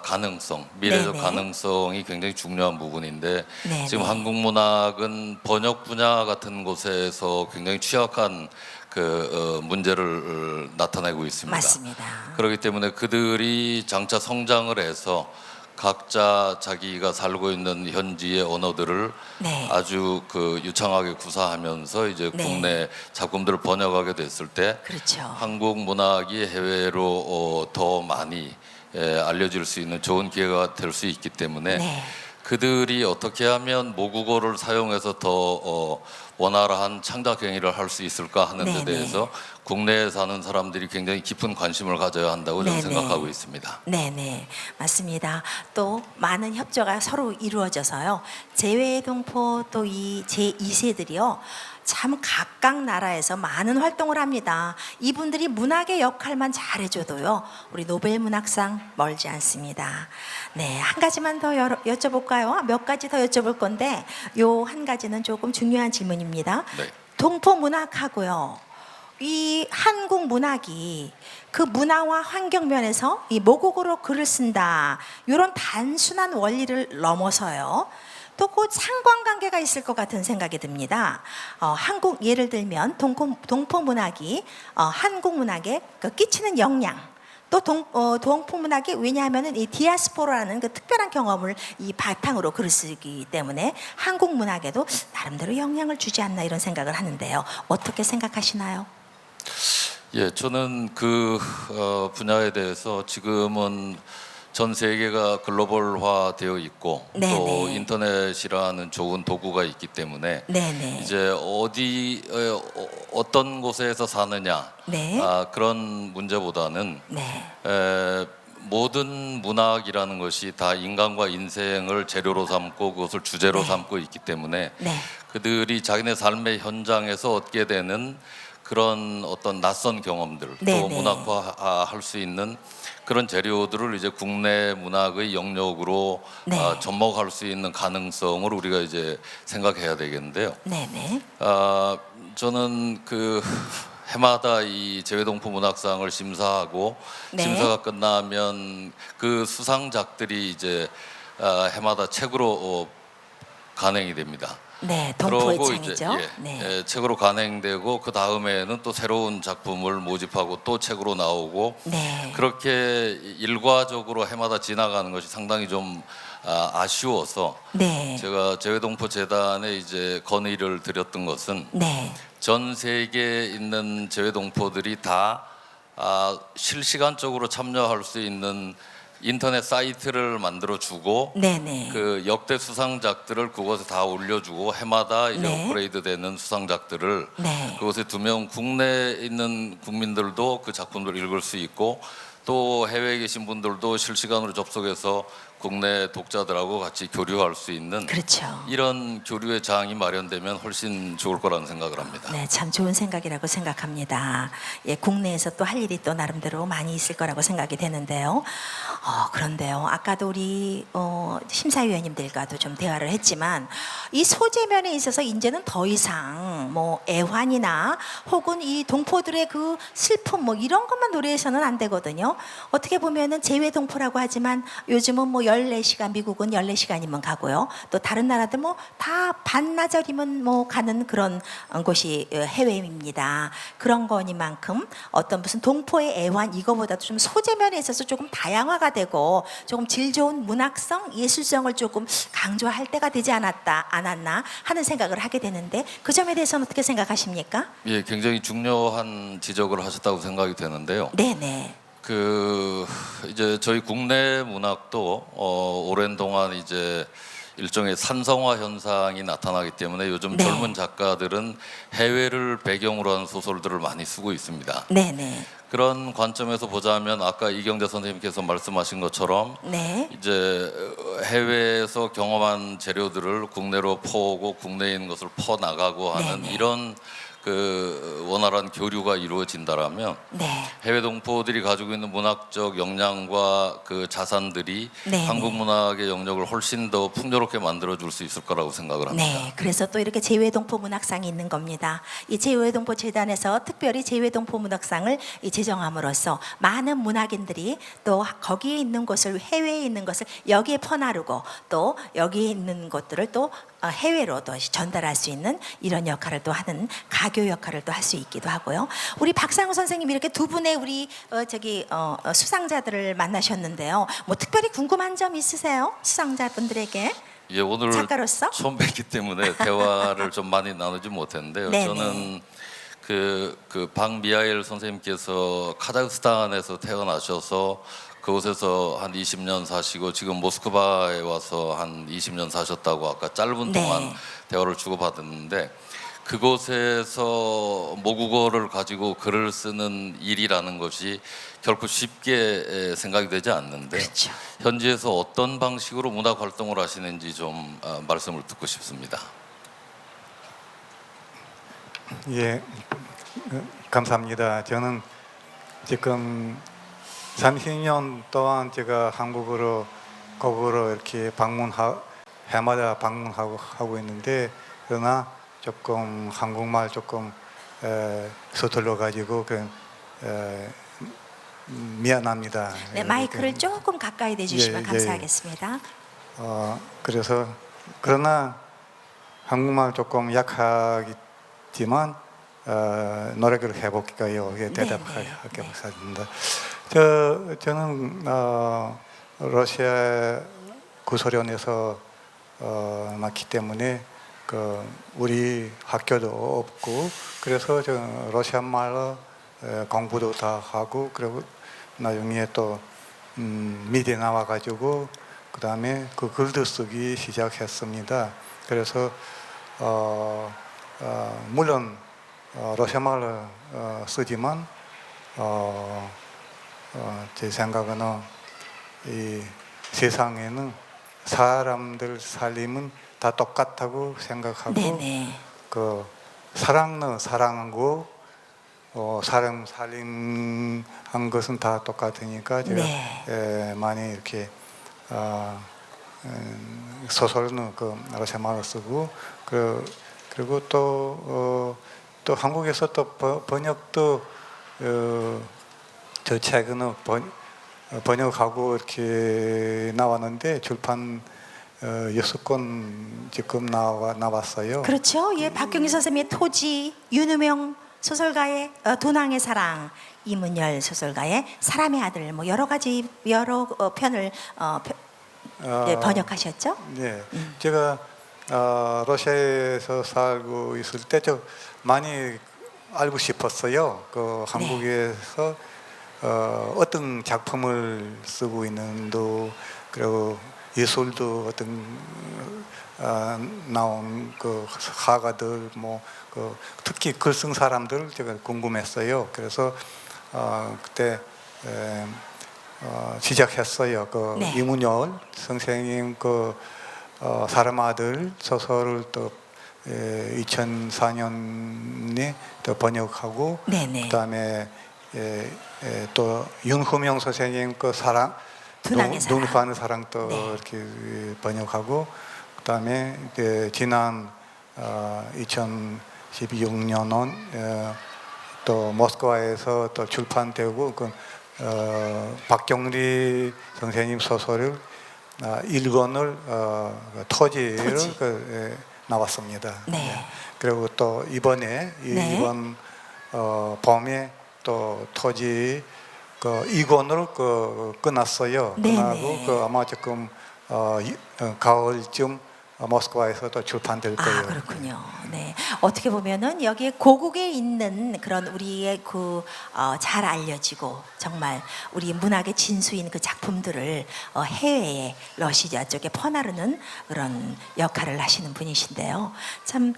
가능성, 미래적 네네. 가능성이 굉장히 중요한 부분인데 네네. 지금 한국 문학은 번역 분야 같은 곳에서 굉장히 취약한 그 문제를 나타내고 있습니다. 맞습니다. 그렇기 때문에 그들이 장차 성장을 해서 각자 자기가 살고 있는 현지의 언어들을 네. 아주 그 유창하게 구사하면서 이제 네. 국내 작품들을 번역하게 됐을 때 그렇죠. 한국 문학이 해외로 더 많이 알려질 수 있는 좋은 기회가 될 수 있기 때문에 네. 그들이 어떻게 하면 모국어를 사용해서 더 원활한 창작 행위를 할 수 있을까 하는 데 네네. 대해서 국내에 사는 사람들이 굉장히 깊은 관심을 가져야 한다고 저는 네네. 생각하고 있습니다. 네네, 맞습니다. 또 많은 협조가 서로 이루어져서요. 재외동포 또 이 제2세들이요. 참 각각 나라에서 많은 활동을 합니다. 이분들이 문학의 역할만 잘해줘도요. 우리 노벨 문학상 멀지 않습니다. 네, 한 가지만 더 여쭤볼까요? 몇 가지 더 여쭤볼 건데 요 한 가지는 조금 중요한 질문입니다. 네. 동포 문학하고요. 이 한국 문학이 그 문화와 환경 면에서 이 모국어로 글을 쓴다 이런 단순한 원리를 넘어서요. 또 그 상관관계가 있을 것 같은 생각이 듭니다. 한국 예를 들면 동포 문학이 한국 문학에 그 끼치는 영향. 또 동포 문학이 왜냐하면은 이 디아스포라는 그 특별한 경험을 이 바탕으로 글을 쓰기 때문에 한국 문학에도 나름대로 영향을 주지 않나 이런 생각을 하는데요. 어떻게 생각하시나요? 예, 저는 그 분야에 대해서 지금은 전 세계가 글로벌화 되어 있고 네네. 또 인터넷이라는 좋은 도구가 있기 때문에 네네. 이제 어떤 곳에서 사느냐 네. 그런 문제보다는 네. 모든 문학이라는 것이 다 인간과 인생을 재료로 삼고 그것을 주제로 네. 삼고 있기 때문에 네. 그들이 자기네 삶의 현장에서 얻게 되는 그런 어떤 낯선 경험들 네, 또 네. 문학화할 수 있는 그런 재료들을 이제 국내 문학의 영역으로 네. 접목할 수 있는 가능성을 우리가 이제 생각해야 되겠는데요. 네네. 저는 그 해마다 이 재외동포 문학상을 심사하고 네. 심사가 끝나면 그 수상작들이 이제 해마다 책으로 간행이 됩니다. 네, 동포의 그러고 창이죠. 이제 네. 책으로 간행되고 그 다음에는 또 새로운 작품을 모집하고 또 책으로 나오고 네. 그렇게 일과적으로 해마다 지나가는 것이 상당히 좀 아쉬워서 네. 제가 재외동포 재단에 이제 건의를 드렸던 것은 네. 전 세계에 있는 재외동포들이 다 실시간적으로 참여할 수 있는 인터넷 사이트를 만들어 주고 네네. 그 역대 수상작들을 그곳에 다 올려주고 해마다 이제 네. 업그레이드되는 수상작들을 네. 그곳에 두면 국내에 있는 국민들도 그 작품들을 읽을 수 있고 또 해외에 계신 분들도 실시간으로 접속해서 국내 독자들하고 같이 교류할 수 있는 그렇죠. 이런 교류의 장이 마련되면 훨씬 좋을 거라는 생각을 합니다. 네, 참 좋은 생각이라고 생각합니다. 예, 국내에서 또 할 일이 또 나름대로 많이 있을 거라고 생각이 되는데요. 그런데요, 아까도 우리 심사위원님들과도 좀 대화를 했지만 이 소재면에 있어서 이제는 더 이상 뭐 애환이나 혹은 이 동포들의 그 슬픔 뭐 이런 것만 노래해서는 안 되거든요. 어떻게 보면은 재외동포라고 하지만 요즘은 뭐 14시간, 미국은 14시간이면 가고요. 또 다른 나라들 뭐 다 반나절이면 뭐 가는 그런 곳이 해외입니다. 그런 거니만큼 어떤 무슨 동포의 애환 이거보다도 좀 소재면에 있어서 조금 다양화가 되고 조금 질 좋은 문학성, 예술성을 조금 강조할 때가 되지 않았나 하는 생각을 하게 되는데 그 점에 대해서는 어떻게 생각하십니까? 예, 굉장히 중요한 지적을 하셨다고 생각이 되는데요. 네네. 그 이제 저희 국내 문학도 오랜 동안 이제 일종의 산성화 현상이 나타나기 때문에 요즘 네. 젊은 작가들은 해외를 배경으로 한 소설들을 많이 쓰고 있습니다. 네네. 그런 관점에서 보자면 아까 이경재 선생님께서 말씀하신 것처럼 네. 이제 해외에서 경험한 재료들을 국내로 퍼오고 국내에 있는 것을 퍼 나가고 하는 네네. 이런 그 원활한 교류가 이루어진다라면 네. 해외 동포들이 가지고 있는 문학적 역량과 그 자산들이 네네. 한국 문학의 영역을 훨씬 더 풍요롭게 만들어 줄 수 있을 거라고 생각을 합니다. 네, 그래서 또 이렇게 재외동포 문학상이 있는 겁니다. 이 재외동포 재단에서 특별히 재외동포 문학상을 제정함으로써 많은 문학인들이 또 거기에 있는 곳을 해외에 있는 것을 여기에 퍼나르고 또 여기에 있는 것들을 또 해외로 또 전달할 수 있는 이런 역할을 또 하는 가교 역할을 또 할 수 있기도 하고요. 우리 박상우 선생님이 이렇게 두 분의 우리 수상자들을 만나셨는데요. 뭐 특별히 궁금한 점 있으세요? 수상자분들에게? 예, 오늘 작가로서? 처음 뵙기 때문에 대화를 좀 많이 나누지 못했는데요. 네네. 저는 그 박미하일 선생님께서 카자흐스탄에서 태어나셔서 그곳에서 한 20년 사시고 지금 모스크바에 와서 한 20년 사셨다고 아까 짧은 네. 동안 대화를 주고받았는데 그곳에서 모국어를 가지고 글을 쓰는 일이라는 것이 결코 쉽게 생각이 되지 않는데 그렇죠. 현지에서 어떤 방식으로 문학 활동을 하시는지 좀 말씀을 듣고 싶습니다. 예, 감사합니다. 저는 지금 30년 동안 제가 한국으로 거꾸로 이렇게 해마다 방문하고 있는데 그러나 조금 한국말 조금 서툴러 가지고 미안합니다. 네, 마이크를 조금 가까이 대주시면 예, 예. 감사하겠습니다. 그래서 그러나 한국말 조금 약하지만 노력을 해볼게요. 예, 대답하겠습니다. 저는 러시아 구소련에서 났기 때문에 우리 학교도 없고 그래서 저 러시아 말로 공부도 다 하고 그리고 나중에 또 미대 나와가지고 그 다음에 그 글도 쓰기 시작했습니다. 그래서 물론 러시아 말로 쓰지만 제 생각은 이 세상에는 사람들 살림은 다 똑같다고 생각하고 네네. 그 사랑은 사랑하고 사람 살림한 것은 다 똑같으니까 제가 네. 많이 이렇게 소설은 그 러시아 말로 쓰고 그리고 또 한국에서 또 번역도 저 책은 번역하고 이렇게 나왔는데 출판 6권 지금 나왔어요. 그렇죠. 예, 박경희 선생님의 토지, 윤우명 소설가의 도낭의 사랑, 이문열 소설가의 사람의 아들, 뭐 여러 가지 편을 예, 번역하셨죠? 네, 제가 러시아에서 살고 있을 때 저 많이 알고 싶었어요. 그 한국에서 어떤 작품을 쓰고 있는도 그리고 예술도 어떤 나온 그 화가들 그 특히 글 쓴 사람들 제가 궁금했어요. 그래서 그때 시작했어요. 그 네. 이문열 선생님 그 사람 아들 소설을 또 2004년에 또 번역하고 네네. 그다음에 또 윤후명 선생님 그 사랑 도낭의 사랑. 눈가는 사랑 또 네. 이렇게 번역하고 그다음에 지난 2016년은 또 모스크바에서 또 출판되고 그 박경리 선생님 소설을 1권을 토지를 토지. 나왔습니다. 네. 그리고 또 이번에 네. 이번 봄에 또 토지 그 2권을 끝났어요. 네, 끝나고 네. 그 아마 지금 가을쯤 모스크바에서 또 출판될 거예요. 아, 그렇군요. 네. 어떻게 보면은 여기에 고국에 있는 그런 우리의 그 잘 알려지고 정말 우리 문학의 진수인 그 작품들을 해외에 러시아 쪽에 퍼나르는 그런 역할을 하시는 분이신데요. 참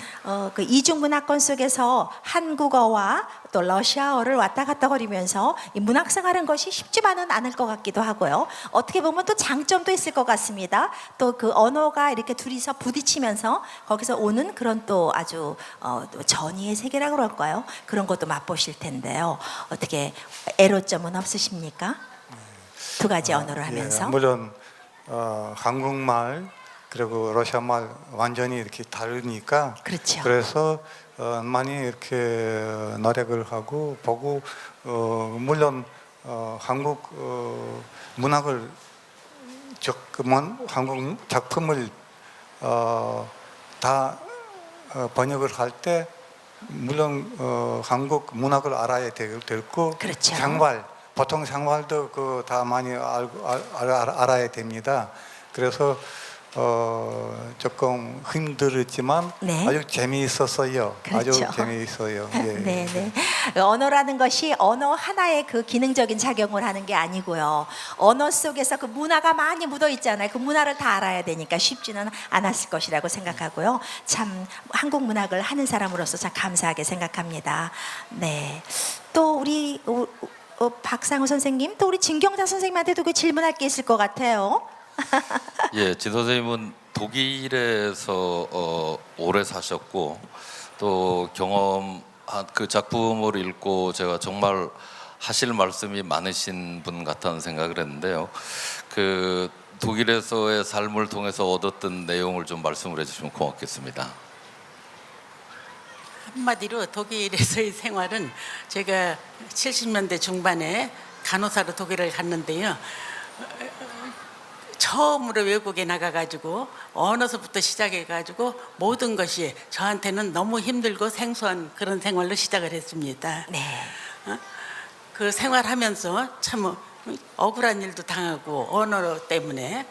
그 이중 문화권 속에서 한국어와 또 러시아어를 왔다 갔다 거리면서 이 문학 생활하는 것이 쉽지만은 않을 것 같기도 하고요. 어떻게 보면 또 장점도 있을 것 같습니다. 또 그 언어가 이렇게 둘이서 부딪히면서 거기서 오는 그런 또 아주 또 전이의 세계라고 그럴까요? 그런 것도 맛보실 텐데요. 어떻게 애로점은 없으십니까? 두 가지 언어를 하면서. 예, 물론 한국말 그리고 러시아말 완전히 이렇게 다르니까 그렇죠. 그래서 많이 이렇게 노력을 하고 보고 물론 한국 문학을 조금은 한국 작품을 다 번역을 할 때 물론 한국 문학을 알아야 되고 그렇죠. 생활 보통 생활도 그 다 많이 알아야 됩니다. 그래서 조금 힘들었지만 네. 아주 재미있었어요. 그렇죠. 아주 재미있어요. 예. 네, 네. 언어라는 것이 언어 하나의 그 기능적인 작용을 하는 게 아니고요. 언어 속에서 그 문화가 많이 묻어 있잖아요. 그 문화를 다 알아야 되니까 쉽지는 않았을 것이라고 생각하고요. 참 한국 문학을 하는 사람으로서 참 감사하게 생각합니다. 네. 또 우리 박상우 선생님, 또 우리 진경자 선생님한테도 그 질문할 게 있을 것 같아요. 예, 진 선생님은 독일에서 오래 사셨고 또 경험한 그 작품을 읽고 제가 정말 하실 말씀이 많으신 분 같다는 생각을 했는데요. 그 독일에서의 삶을 통해서 얻었던 내용을 좀 말씀을 해주시면 고맙겠습니다. 한마디로 독일에서의 생활은 제가 70년대 중반에 간호사로 독일을 갔는데요. 처음으로 외국에 나가가지고 언어서부터 시작해가지고 모든 것이 저한테는 너무 힘들고 생소한 그런 생활로 시작을 했습니다. 네. 그 생활하면서 참 억울한 일도 당하고 언어 때문에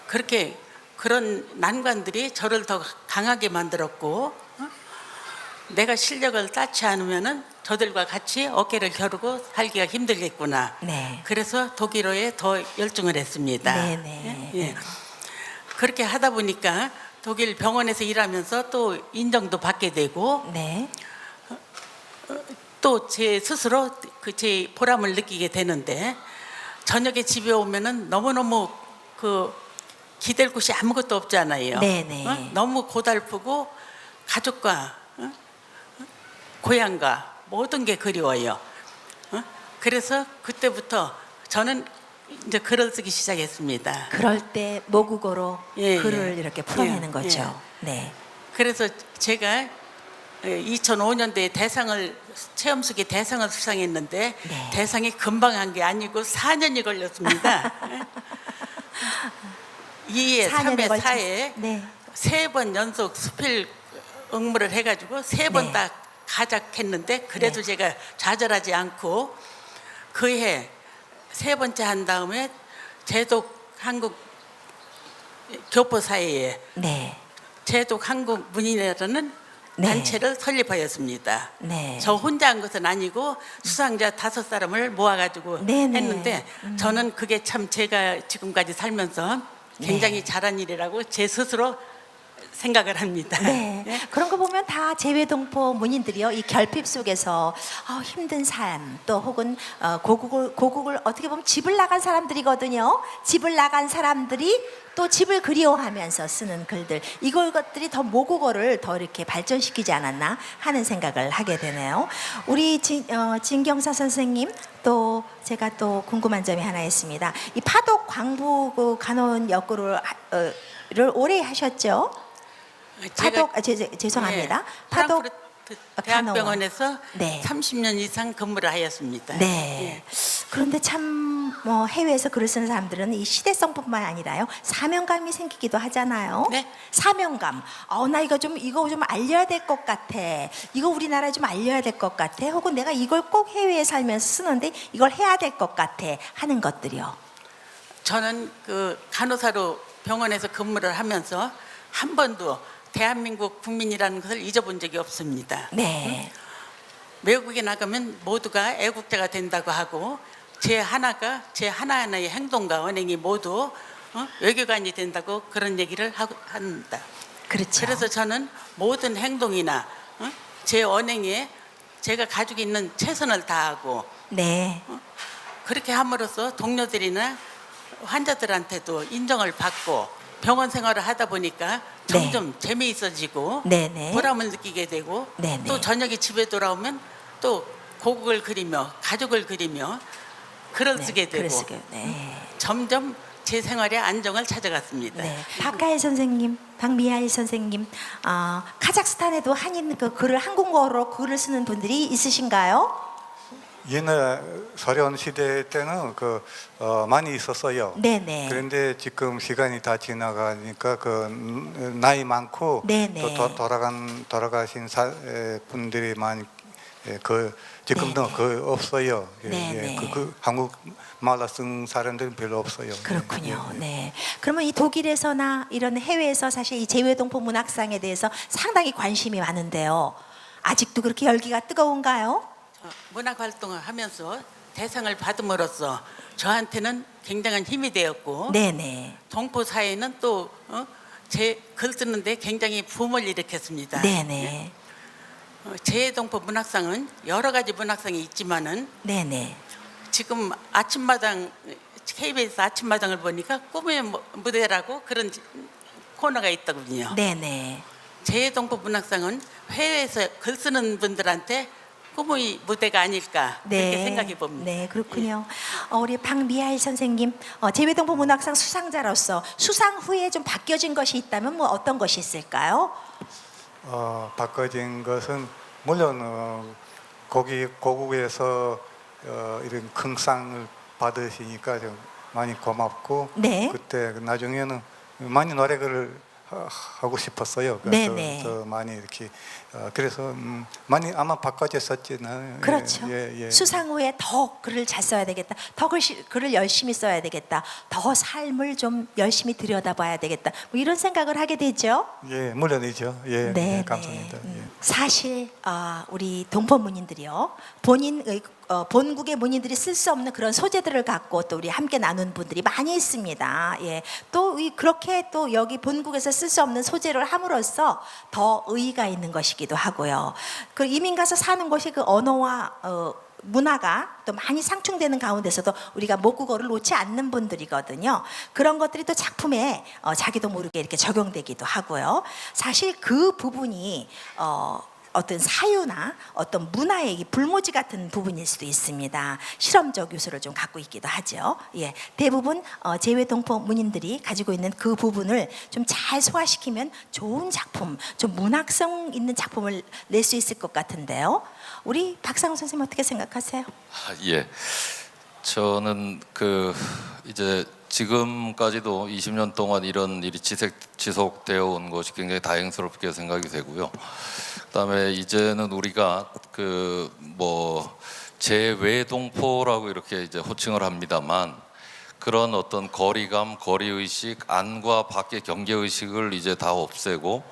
그렇게 그런 난관들이 저를 더 강하게 만들었고 내가 실력을 쌓지 않으면은 저들과 같이 어깨를 겨루고 살기가 힘들겠구나. 네. 그래서 독일어에 더 열중을 했습니다. 네네. 예. 그렇게 하다 보니까 독일 병원에서 일하면서 또 인정도 받게 되고 네. 또 제 스스로 그 제 보람을 느끼게 되는데 저녁에 집에 오면은 너무너무 그 기댈 곳이 아무것도 없잖아요. 네네. 너무 고달프고 가족과 고향과 모든 게 그리워요. 그래서 그때부터 저는 이제 글을 쓰기 시작했습니다. 그럴 때 모국어로 예, 글을 예. 이렇게 풀어내는 예, 거죠. 네. 그래서 제가 2005년도에 체험수기 대상을 수상했는데 네. 대상이 금방 한 게 아니고 4년이 걸렸습니다. 2회, 4년에 3회, 4회 네. 3번 연속 수필 응모를 해가지고 3번 네. 다 가작했는데 그래도 네. 제가 좌절하지 않고 그 해 3번째 한 다음에 제독 한국 교포사회에 네. 제독 한국 문인이라는 네. 단체를 설립하였습니다. 네. 저 혼자 한 것은 아니고 수상자 5사람을 모아가지고 네네. 했는데 저는 그게 참 제가 지금까지 살면서 굉장히 네. 잘한 일이라고 제 스스로 생각을 합니다. 네. 예? 그런 거 보면 다 재외동포 문인들이요. 이 결핍 속에서 힘든 삶 또 혹은 고국을 어떻게 보면 집을 나간 사람들이거든요. 집을 나간 사람들이 또 집을 그리워하면서 쓰는 글들 이것들이 더 모국어를 더 이렇게 발전시키지 않았나 하는 생각을 하게 되네요. 우리 진경사 선생님 또 제가 또 궁금한 점이 하나 있습니다. 이 파독 광부 간호원 역으로 를 오래 하셨죠? 파독 죄송합니다. 파독 프랑크푸르트 간호원. 대학병원에서 네. 30년 이상 근무를 하였습니다. 네. 예. 그런데 참 해외에서 글을 쓰는 사람들은 이 시대성뿐만 아니라요 사명감이 생기기도 하잖아요. 네. 사명감. 나 이거 좀 알려야 될 것 같아. 이거 우리나라에 좀 알려야 될 것 같아. 혹은 내가 이걸 꼭 해외에 살면서 쓰는데 이걸 해야 될 것 같아 하는 것들이요. 저는 그 간호사로 병원에서 근무를 하면서 한 번도 대한민국 국민이라는 것을 잊어본 적이 없습니다. 네. 외국에 나가면 모두가 애국자가 된다고 하고 제 하나하나의 행동과 언행이 모두 외교관이 된다고 그런 얘기를 합니다. 그렇죠. 그래서 저는 모든 행동이나 제 언행에 제가 가지고 있는 최선을 다하고 네. 그렇게 함으로써 동료들이나 환자들한테도 인정을 받고 병원 생활을 하다 보니까 점점 재미있어지고 네네. 보람을 느끼게 되고 네네. 또 저녁에 집에 돌아오면 또 고국을 그리며 가족을 그리며 글을 쓰게 되고 네. 점점 제 생활의 안정을 찾아갔습니다. 네. 박하일 선생님, 박미하일 선생님, 카자흐스탄에도 한인 글을 한국어로 글을 쓰는 분들이 있으신가요? 옛날 소련 시대 때는 많이 있었어요. 네네. 그런데 지금 시간이 다 지나가니까 나이 많고 네네. 또 돌아가신 분들이 많이 지금도 네네. 없어요. 네네. 한국 말로 쓴 사람들은 별로 없어요. 그렇군요. 예, 예. 네. 그러면 이 독일에서나 이런 해외에서 사실 이 재외동포 문학상에 대해서 상당히 관심이 많은데요. 아직도 그렇게 열기가 뜨거운가요? 문학 활동을 하면서 대상을 받음으로써 저한테는 굉장한 힘이 되었고 네네. 동포 사회는 또 제 글 쓰는데 굉장히 붐을 일으켰습니다. 네네. 재동포 문학상은 여러 가지 문학상이 있지만은 네네. 지금 아침마당 KBS 아침마당을 보니까 꿈의 무대라고 그런 코너가 있더군요. 네네. 재동포 문학상은 해외에서 글 쓰는 분들한테 꿈의 무대가 아닐까 그렇게 생각해 봅니다. 네, 그렇군요. 우리 박미하일 선생님, 재외동포 문학상 수상자로서 수상 후에 좀 바뀌어진 것이 있다면 뭐 어떤 것이 있을까요? 바꿔진 것은 물론 고국에서 이런 큰 상을 받으시니까 좀 많이 고맙고 네. 그때 나중에는 많이 노력을 하고 싶었어요. 네네. 더 많이 이렇게 그래서 많이 아마 바꿔졌었지는 그렇죠. 예. 수상 후에 더 글을 잘 써야 되겠다. 더 글을 열심히 써야 되겠다. 더 삶을 좀 열심히 들여다봐야 되겠다. 뭐 이런 생각을 하게 되죠. 예, 물론이죠. 예, 네, 예, 감사합니다. 네. 예. 사실 우리 동포 문인들이요 본국의 문인들이 쓸 수 없는 그런 소재들을 갖고 또 우리 함께 나눈 분들이 많이 있습니다. 예, 또 그렇게 또 여기 본국에서 쓸 수 없는 소재를 함으로써 더 의의가 있는 것이기도 하고요. 그 이민 가서 사는 것이 그 언어와 문화가 또 많이 상충되는 가운데서도 우리가 모국어를 놓지 않는 분들이거든요. 그런 것들이 또 작품에 자기도 모르게 이렇게 적용되기도 하고요. 사실 그 부분이 어떤 사유나 어떤 문화의 이 불모지 같은 부분일 수도 있습니다. 실험적 요소를 좀 갖고 있기도 하죠. 예, 대부분 재외동포 문인들이 가지고 있는 그 부분을 좀 잘 소화시키면 좋은 작품, 좀 문학성 있는 작품을 낼 수 있을 것 같은데요. 우리 박상훈 선생님 어떻게 생각하세요? 예, 저는 이제 지금까지도 20년 동안 이런 일이 지속되어 온 것이 굉장히 다행스럽게 생각이 되고요. 그다음에 이제는 우리가 재외동포라고 이렇게 이제 호칭을 합니다만, 그런 어떤 거리감, 거리의식, 안과 밖의 경계의식을 이제 다 없애고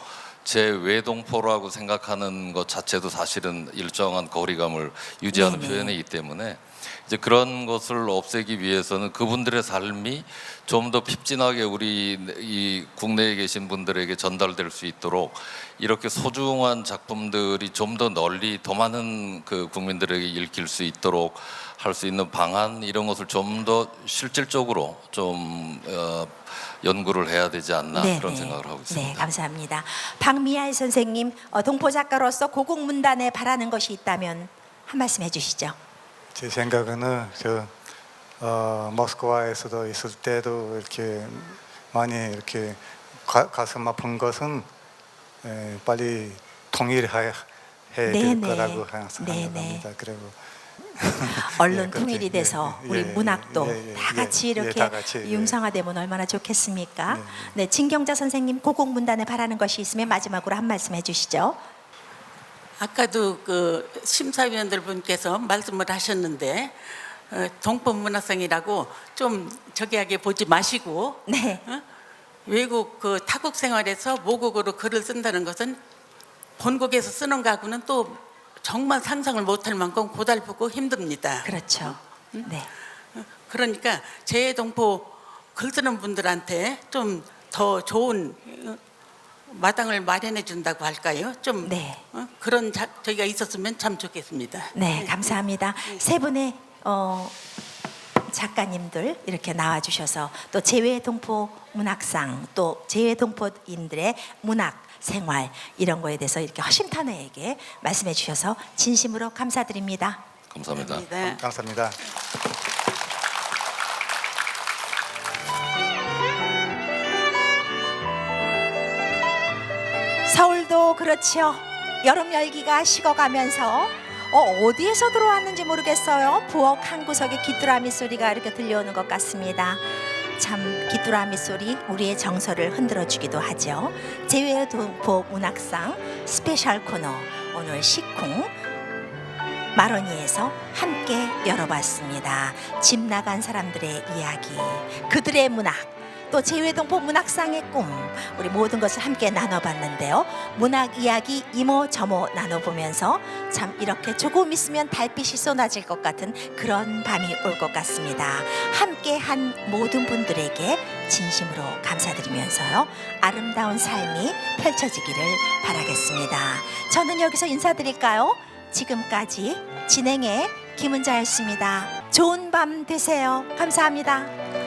재외동포라고 생각하는 것 자체도 사실은 일정한 거리감을 유지하는 네네. 표현이기 때문에 이제 그런 것을 없애기 위해서는 그분들의 삶이 좀 더 핍진하게 우리 이 국내에 계신 분들에게 전달될 수 있도록 이렇게 소중한 작품들이 좀 더 널리 더 많은 국민들에게 읽힐 수 있도록 할 수 있는 방안, 이런 것을 좀 더 실질적으로 좀 연구를 해야 되지 않나, 네네. 그런 생각을 하고 있습니다. 네, 감사합니다. 박미알 선생님, 동포 작가로서 고국문단에 바라는 것이 있다면 한 말씀 해주시죠. 제 생각에는 모스크바에서도 있을 때도 이렇게 많이 이렇게 가슴 아픈 것은 빨리 통일해야 될 네네. 거라고 항상 네네. 생각합니다. 그리고 언론 예, 통일이 그렇게, 돼서 예, 우리 예, 문학도 예, 예, 다 같이 예, 이렇게 다 같이, 예. 융성화되면 얼마나 좋겠습니까? 네, 네, 진경자 선생님, 고국문단에 바라는 것이 있으면 마지막으로 한 말씀 해주시죠. 아까도 심사위원들 분께서 말씀을 하셨는데 동포 문화성이라고 좀 저기하게 보지 마시고 네. 외국 타국 생활에서 모국어로 글을 쓴다는 것은 본국에서 쓰는 거하고는 또 정말 상상을 못할 만큼 고달프고 힘듭니다. 그렇죠. 네. 그러니까 재외동포 글 쓰는 분들한테 좀 더 좋은 마당을 마련해 준다고 할까요? 좀 네. 그런 저희가 있었으면 참 좋겠습니다. 네, 감사합니다. 세 분의 작가님들 이렇게 나와주셔서 또 재외동포 문학상, 또 재외동포인들의 문학 생활, 이런 거에 대해서 이렇게 허심탄회하게 말씀해 주셔서 진심으로 감사드립니다. 감사합니다. 네. 감사합니다. 서울도 그렇죠. 여름 열기가 식어가면서 어디에서 들어왔는지 모르겠어요. 부엌 한 구석에 귀뚜라미 소리가 이렇게 들려오는 것 같습니다. 참 귀뚜라미 소리 우리의 정서를 흔들어주기도 하죠. 재외동포 문학상 스페셜 코너, 오늘 식쿵 마로니에서 함께 열어봤습니다. 집 나간 사람들의 이야기, 그들의 문학, 또 재외동포 문학상의 꿈, 우리 모든 것을 함께 나눠봤는데요. 문학 이야기 이모저모 나눠보면서 참 이렇게 조금 있으면 달빛이 쏟아질 것 같은 그런 밤이 올 것 같습니다. 함께한 모든 분들에게 진심으로 감사드리면서요, 아름다운 삶이 펼쳐지기를 바라겠습니다. 저는 여기서 인사드릴까요? 지금까지 진행의 김은자였습니다. 좋은 밤 되세요. 감사합니다.